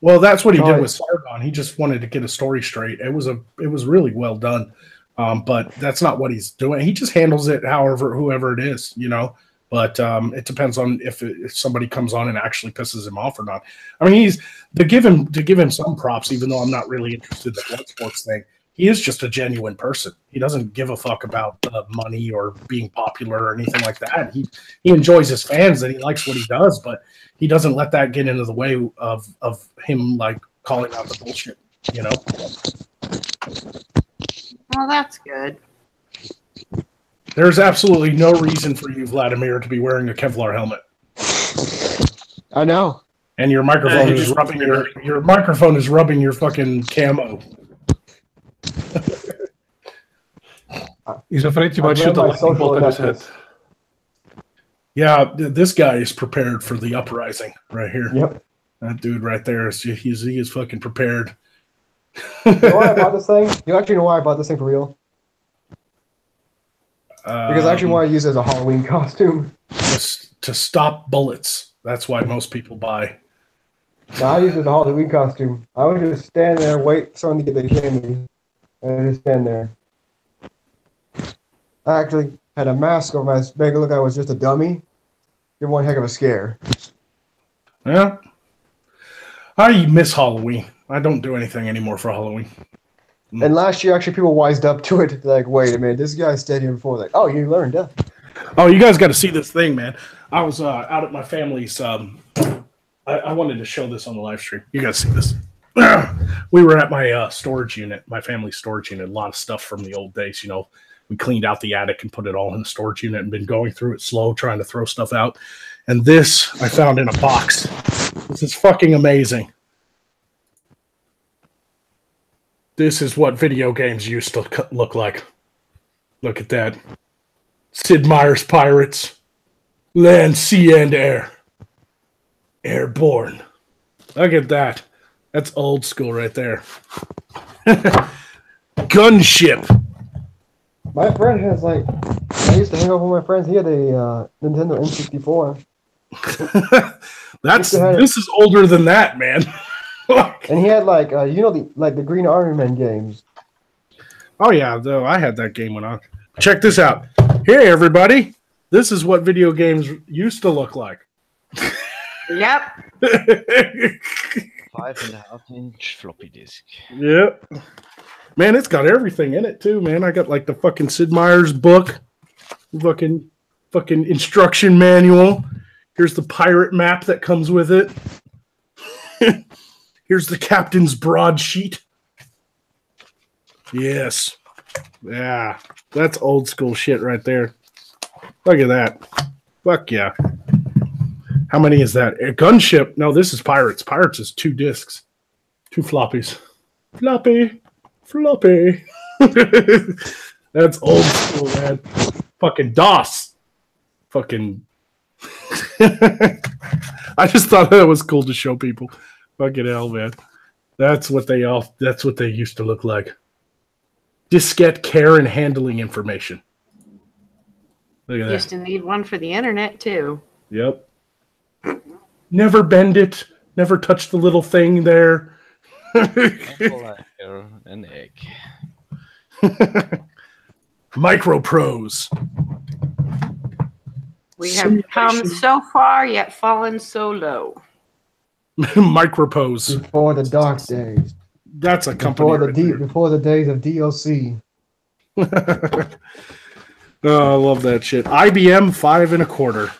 Well, that's what he did with Sargon. He just wanted to get a story straight. It was really well done, but that's not what he's doing. He just handles it whoever it is, you know. But it depends on if somebody comes on and actually pisses him off or not. I mean, to give him some props, even though I'm not really interested in the blood sports thing. He is just a genuine person. He doesn't give a fuck about money or being popular or anything like that. He enjoys his fans and he likes what he does, but he doesn't let that get into the way of him, like, calling out the bullshit, you know? Well, that's good. There's absolutely no reason for you, Vladimir, to be wearing a Kevlar helmet. I know. And your microphone is rubbing your microphone is rubbing your fucking camo. He's afraid you might shoot a lightning bolt in his head. Yeah, this guy is prepared for the uprising right here. Yep. That dude right there, he is fucking prepared. You know why I bought this thing? You actually know why I bought this thing for real? Because I actually want to use it as a Halloween costume. Just to stop bullets. That's why most people buy. No, I use it as a Halloween costume. I would just stand there and wait for someone to get the candy. And just stand there. I actually had a mask over my face. Make it look like I was just a dummy. Give one heck of a scare. Yeah. I miss Halloween. I don't do anything anymore for Halloween. And last year, actually, people wised up to it. Like, wait a minute, this guy stayed here before. Like, oh, you learned, huh? Oh, you guys got to see this thing, man. I was out at my family's. I wanted to show this on the live stream. You guys see this? We were at my storage unit, my family's storage unit. A lot of stuff from the old days, you know. We cleaned out the attic and put it all in the storage unit and been going through it slow, trying to throw stuff out. And this I found in a box. This is fucking amazing. This is what video games used to look like. Look at that. Sid Meier's Pirates. Land, sea, and air. Airborne. Look at that. That's old school right there. Gunship. My friend has I used to hang out with my friends. He had a Nintendo N64. This is older than that, man. And he had the Green Army Men games. Oh yeah, though I had that game when I check this out. Hey everybody, this is what video games used to look like. Yep. 5.5-inch floppy disk. Yep. Man, it's got everything in it too, man. I got like the fucking Sid Meier's book, fucking instruction manual. Here's the pirate map that comes with it. Here's the captain's broadsheet. Yes. Yeah. That's old school shit right there. Look at that. Fuck yeah. How many is that? A Gunship? No, this is Pirates. Pirates is 2 discs. 2 floppies. Floppy. That's old school, man. Fucking DOS. Fucking. I just thought that was cool to show people. Fucking hell, man. That's what they used to look like. Diskette care and handling information. Look at that. Used to need one for the internet too. Yep. Never bend it. Never touch the little thing there. An egg. Micro Pros. We have come so far, yet fallen so low. Micropose. Before the dark days. That's a company. Before the days of DLC. Oh, I love that shit. IBM 5 1/4.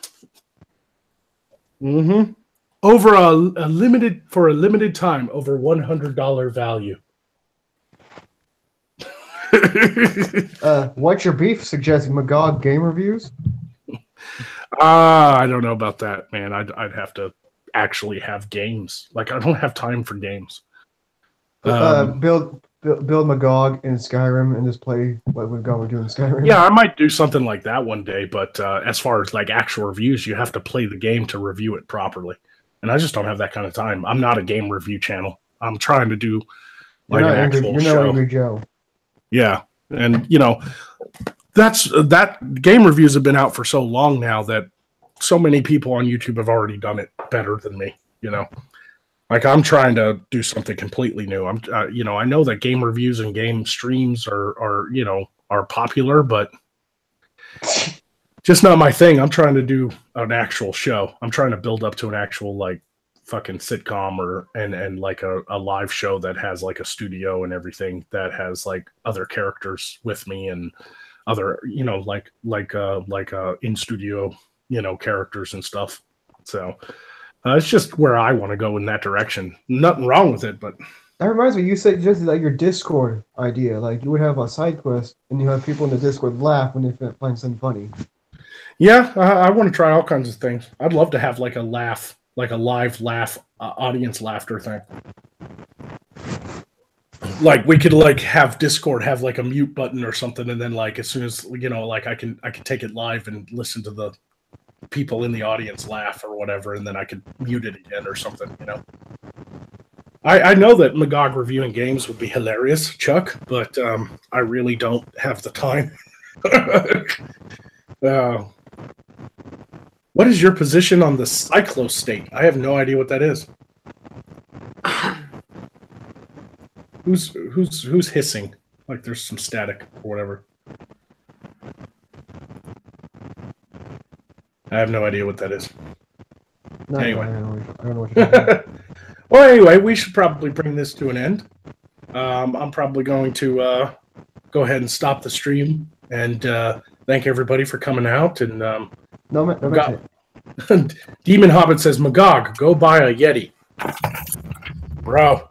Mm-hmm. Over a limited time, over $100 value. What's your beef? Suggesting Magog game reviews. I don't know about that, man. I'd have to actually have games. Like I don't have time for games. Build Magog in Skyrim and just play what we've got to do in Skyrim. Yeah, I might do something like that one day, but as far as like actual reviews, you have to play the game to review it properly. And I just don't have that kind of time. I'm not a game review channel. I'm trying to do like an actual show. You're Angry Joe. Yeah. And that game reviews have been out for so long now that so many people on YouTube have already done it better than me, Like I'm trying to do something completely new. I'm, I know that game reviews and game streams are popular, but just not my thing. I'm trying to do an actual show. I'm trying to build up to an actual like fucking sitcom and like a live show that has like a studio and everything that has like other characters with me and other, like in studio, characters and stuff. So. It's just where I want to go in that direction. Nothing wrong with it, but that reminds me. You said just like your Discord idea, like you would have a side quest and you have people in the Discord laugh when they find something funny. Yeah, I want to try all kinds of things. I'd love to have like a laugh, like a live laugh, audience laughter thing. Like we could like have Discord have like a mute button or something, and then like as soon as like I can take it live and listen to the people in the audience laugh or whatever, and then I could mute it again or something, I know that Magog reviewing games would be hilarious, Chuck, but I really don't have the time. What is your position on the cyclostate? I have no idea what that is. Who's hissing? Like there's some static or whatever. I have no idea what that is. No, anyway. I don't know what you're talking about. Well, anyway, we should probably bring this to an end. I'm probably going to go ahead and stop the stream and thank everybody for coming out. And Demon Hobbit says, Magog, go buy a Yeti. Bro.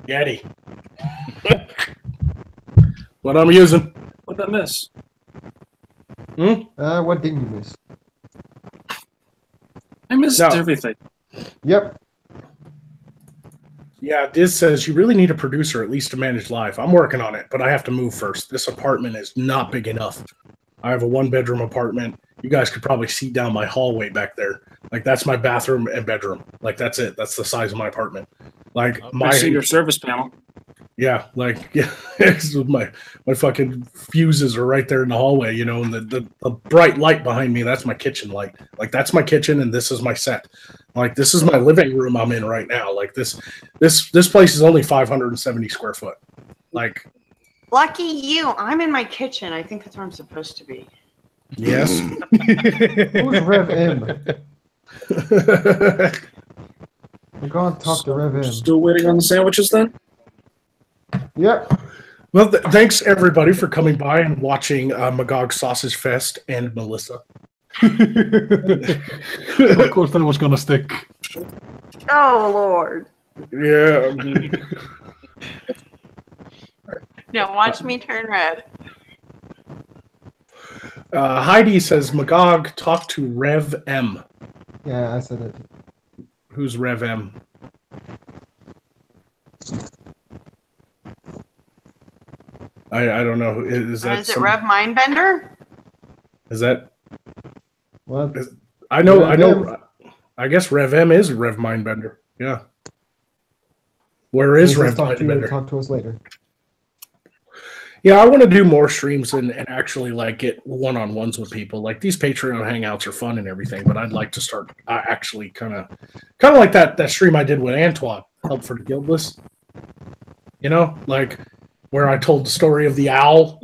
Yeti. What I'm using. What'd I miss? What didn't you miss? I missed everything. Yep. Yeah, Diz says you really need a producer at least to manage live. I'm working on it, but I have to move first. This apartment is not big enough. I have a 1-bedroom apartment. You guys could probably see down my hallway back there. Like that's my bathroom and bedroom. Like that's it. That's the size of my apartment. Like I see your service panel. Yeah, like yeah, my fucking fuses are right there in the hallway, you know, and the bright light behind me, that's my kitchen light. Like that's my kitchen and this is my set. Like this is my living room I'm in right now. Like this place is only 570 square foot. Like lucky you, I'm in my kitchen. I think that's where I'm supposed to be. Yes. Who's Rev M? We're going to talk to Rev M. Still waiting on the sandwiches then? Yep. Well, thanks everybody for coming by and watching Magog Sausage Fest and Melissa. Of course, that was gonna stick. Oh Lord! Yeah. Now watch me turn red. Heidi says Magog talk to Rev M. Yeah, I said it. Who's Rev M? I don't know. Is that is it Rev Mindbender? Is that what? I know. I guess Rev M is Rev Mindbender. Yeah. Where is Rev Mindbender? Talk to us later. Yeah, I want to do more streams and actually like get one-on-ones with people. Like these Patreon hangouts are fun and everything, but I'd like to start actually kind of like that stream I did with Antoine, Help for the Guildless. You know, like where I told the story of the owl.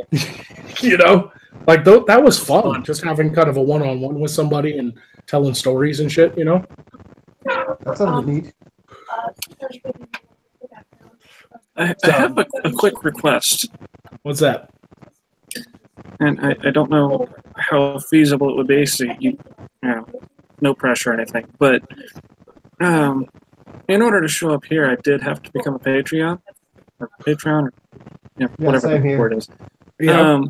You know, like that was fun. Just having kind of a one-on-one with somebody and telling stories and shit. You know, that sounds neat. I have a quick request. What's that? And I don't know how feasible it would be, so you know, no pressure or anything. But in order to show up here, I did have to become a Patreon, or whatever the word is. Yeah.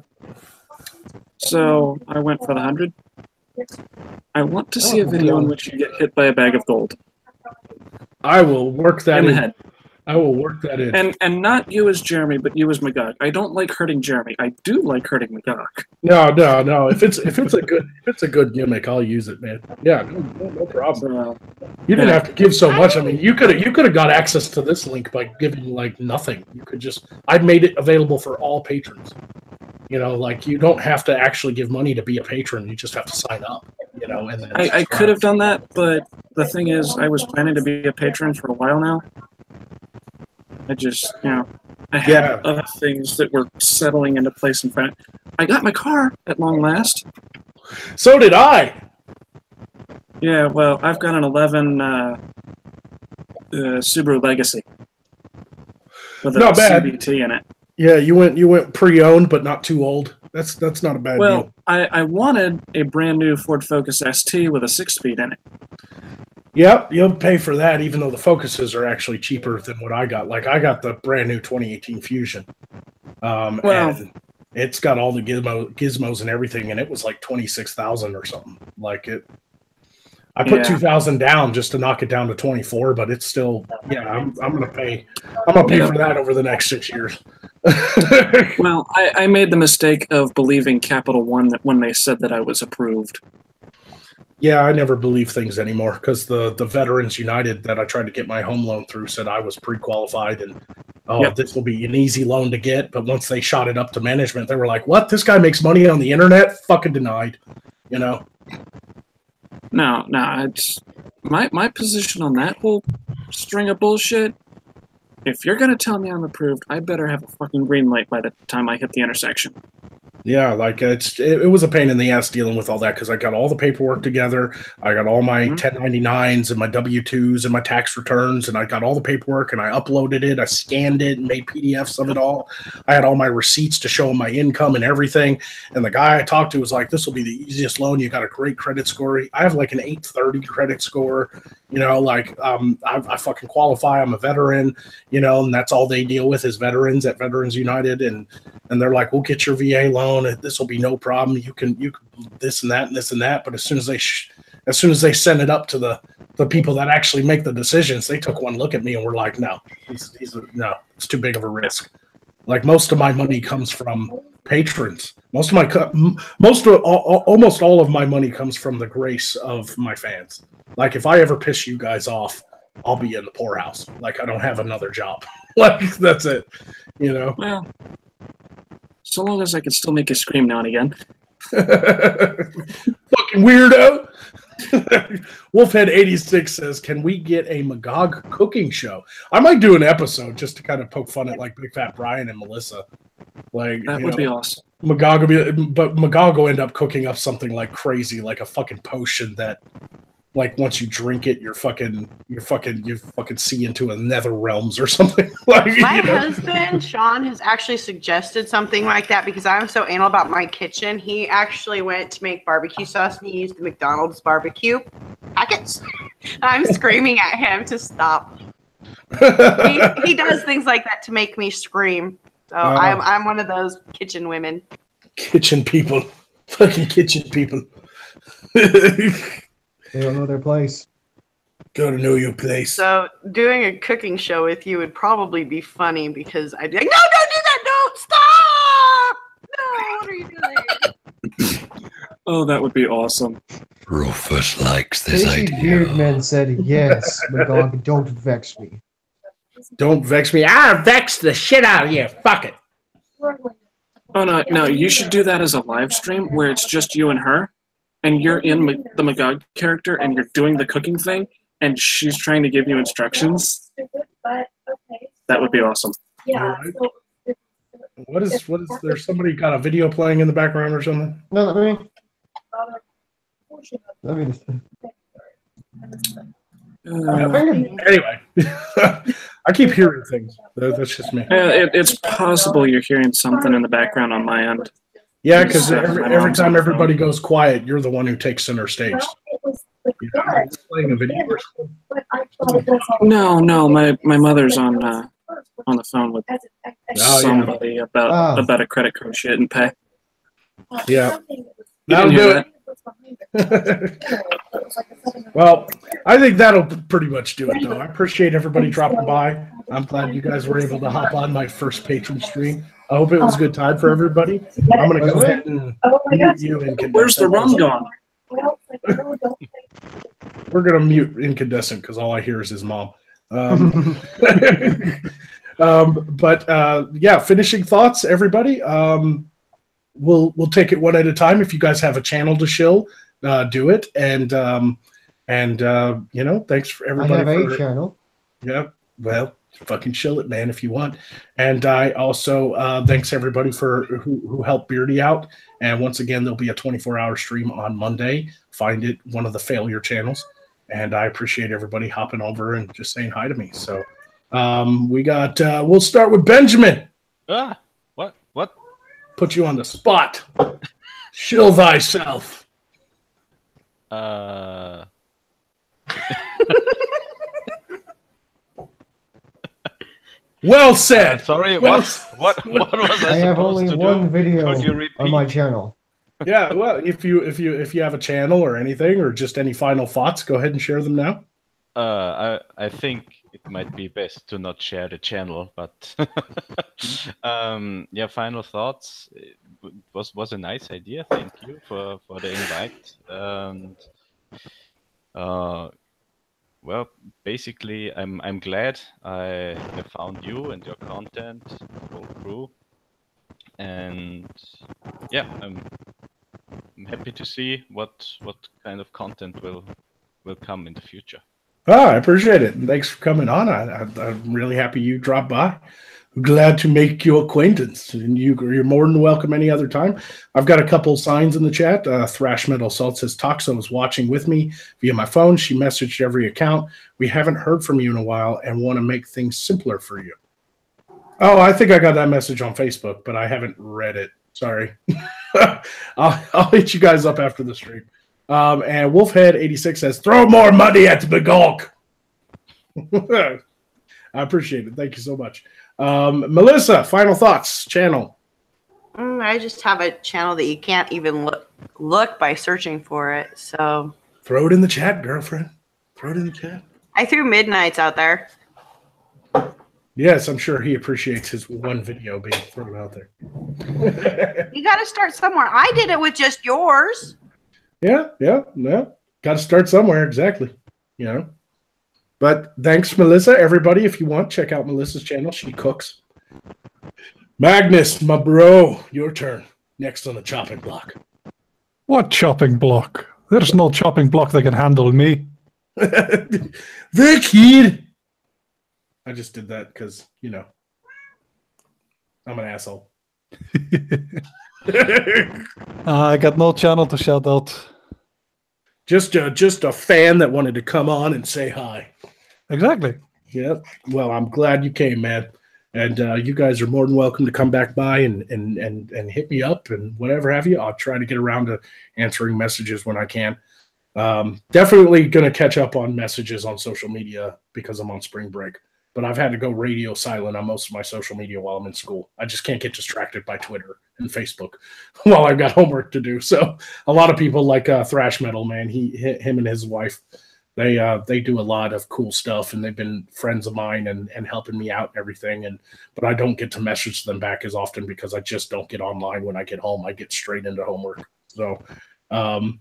So I went for the 100. I want to see a video in which you get hit by a bag of gold. I will work that in the head. I will work that in. And not you as Jeremy, but you as Magog. I don't like hurting Jeremy. I do like hurting Magog. No. If it's a good gimmick, I'll use it, man. Yeah, no problem. You didn't have to give so much. I mean, you could have got access to this link by giving like nothing. You could just I'd made it available for all patrons. You know, like you don't have to actually give money to be a patron. You just have to sign up. You know, and then I could have done that, but the thing is, I was planning to be a patron for a while now. I just, I had other things that were settling into place. In fact, I got my car at long last. So did I. Yeah, well, I've got an 11 Subaru Legacy with a CVT in it. Yeah, you went pre-owned, but not too old. That's not a bad deal. Well, I wanted a brand new Ford Focus ST with a 6-speed in it. Yep, you'll pay for that, even though the Focuses are actually cheaper than what I got. Like, I got the brand new 2018 Fusion. And it's got all the gizmos and everything, and it was like $26,000 or something. Like it, I put $2,000 down just to knock it down to 24, but it's still, I'm gonna pay for that over the next 6 years. Well, I made the mistake of believing Capital One that when they said that I was approved. Yeah, I never believe things anymore because the Veterans United that I tried to get my home loan through said I was pre-qualified and this will be an easy loan to get. But once they shot it up to management, they were like, "What? This guy makes money on the internet? Fucking denied." You know? No, it's my position on that whole string of bullshit. If you're gonna tell me I'm approved, I better have a fucking green light by the time I hit the intersection. Yeah, like it was a pain in the ass dealing with all that because I got all the paperwork together. I got all my 1099s and my W-2s and my tax returns, and I got all the paperwork and I uploaded it. I scanned it and made PDFs of it all. I had all my receipts to show my income and everything. And the guy I talked to was like, "This will be the easiest loan. You got a great credit score." I have like an 830 credit score. You know, like I fucking qualify. I'm a veteran. You know, and that's all they deal with is veterans at Veterans United, and they're like, "We'll get your VA loan. This will be no problem. You can this and that and this and that." But as soon as they send it up to the people that actually make the decisions, they took one look at me and were like, "No, no, it's too big of a risk." Like most of my money comes from patrons. Almost all of my money comes from the grace of my fans. Like if I ever piss you guys off, I'll be in the poorhouse. Like I don't have another job. Like that's it. You know. Well, so long as I can still make you scream now and again. Fucking weirdo. Wolfhead86 says, "Can we get a Magog cooking show?" I might do an episode just to kind of poke fun at like Big Fat Brian and Melissa. Like That would be awesome. Magog will end up cooking up something like crazy, like a fucking potion that, like, once you drink it, you fucking see into a nether realms or something. Like, my husband Sean has actually suggested something like that because I'm so anal about my kitchen. He actually went to make barbecue sauce and he used the McDonald's barbecue packets. I'm screaming at him to stop. He does things like that to make me scream. So I'm one of those kitchen women. Kitchen people, fucking kitchen people. They don't know their place. Gotta know your place. So doing a cooking show with you would probably be funny because I'd be like, no, don't do that, don't stop! No, what are you doing? Oh, that would be awesome. Rufus likes this idea. Beardman said, yes, Magog, don't vex me. Don't vex me. I'll vex the shit out of you. Fuck it. Oh, no, you should do that as a live stream where it's just you and her, and you're in the Magog character, and you're doing the cooking thing, and she's trying to give you instructions. That would be awesome. Yeah. What is there somebody got a video playing in the background or something? No, let me just... Anyway, I keep hearing things. That's just me. It's possible you're hearing something in the background on my end. Yeah, because every time everybody goes quiet, you're the one who takes center stage. Playing a video or something? No, my mother's on the phone with somebody about a credit card she didn't pay. Yeah, that'll do it. Well, I think that'll pretty much do it, though. I appreciate everybody dropping by. I'm glad you guys were able to hop on my first patron stream. I hope it was a good time for everybody. I'm going to go ahead and mute you. Where's the rum gone? We're going to mute Incandescent because all I hear is his mom. Yeah, finishing thoughts, everybody. We'll take it one at a time. If you guys have a channel to shill, do it. And thanks for everybody. I have a channel. Yeah, well, fucking shill it, man, if you want. And I also thanks everybody for who helped Beardy out. And once again, there'll be a 24-hour stream on Monday. Find it, one of the failure channels. And I appreciate everybody hopping over and just saying hi to me. So we'll start with Benjamin. What? Put you on the spot. Shill thyself. Well said. Sorry, what was I have only one video on my channel. Yeah, well, if you have a channel or anything or just any final thoughts, go ahead and share them now. I think it might be best to not share the channel, but yeah, final thoughts. It was a nice idea. Thank you for the invite. And well, basically, I'm glad I found you and your content, the whole crew, and yeah, I'm happy to see what kind of content will come in the future. I appreciate it. And thanks for coming on. I'm really happy you dropped by. I'm glad to make your acquaintance. And you're more than welcome any other time. I've got a couple signs in the chat. Thrash Metal Salt says, Toxo is watching with me via my phone. She messaged every account. We haven't heard from you in a while and want to make things simpler for you. Oh, I think I got that message on Facebook, but I haven't read it. Sorry. I'll hit you guys up after the stream. And Wolfhead86 says, throw more money at Magog. I appreciate it. Thank you so much. Melissa, final thoughts, channel. I just have a channel that you can't even look by searching for it. So throw it in the chat, girlfriend. Throw it in the chat. I threw Midnights out there. Yes, I'm sure he appreciates his one video being thrown out there. You got to start somewhere. I did it with just yours. Yeah. Got to start somewhere, exactly. But thanks, Melissa. Everybody, if you want, check out Melissa's channel. She cooks. Magnus, my bro, your turn. Next on the chopping block. What chopping block? There's no chopping block that can handle me. The kid. I just did that because, you know, I'm an asshole. I got no channel to shout out. Just a fan that wanted to come on and say hi. Exactly. Yep. Well, I'm glad you came, man. And you guys are more than welcome to come back by and hit me up and whatever have you. I'll try to get around to answering messages when I can. Definitely going to catch up on messages on social media because I'm on spring break. But I've had to go radio silent on most of my social media while I'm in school. I just can't get distracted by Twitter and Facebook while I've got homework to do. So a lot of people like Thrash Metal, man. Him and his wife, they do a lot of cool stuff, and they've been friends of mine and helping me out and everything. But I don't get to message them back as often because I just don't get online when I get home. I get straight into homework. So, and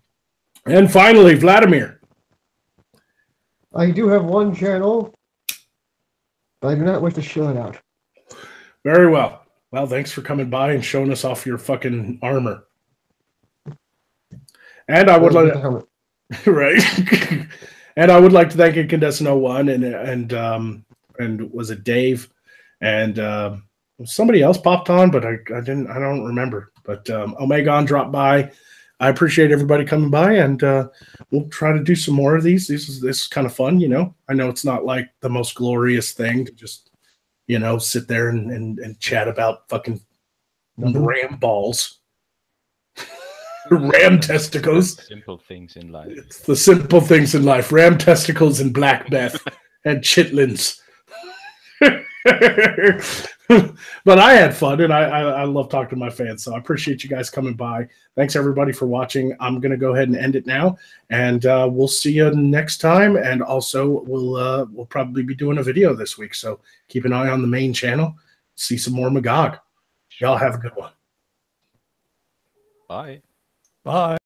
finally, Vladimir. I do have one channel, but I do not wish to show it out. Very well. Well, thanks for coming by and showing us off your fucking armor. And I would like right. And I would like to thank Incandescent01 and was it Dave and somebody else popped on, but I don't remember. But Omegon dropped by. I appreciate everybody coming by, and we'll try to do some more of these. This is kind of fun, you know. I know it's not like the most glorious thing to just, you know, sit there and chat about fucking ram balls. Ram testicles. Simple things in life. It's the simple things in life. Ram testicles and Black Beth and chitlins. But I had fun, and I love talking to my fans, so I appreciate you guys coming by. Thanks, everybody, for watching. I'm going to go ahead and end it now, and we'll see you next time. And also, we'll probably be doing a video this week, so keep an eye on the main channel. See some more Magog. Y'all have a good one. Bye. Bye.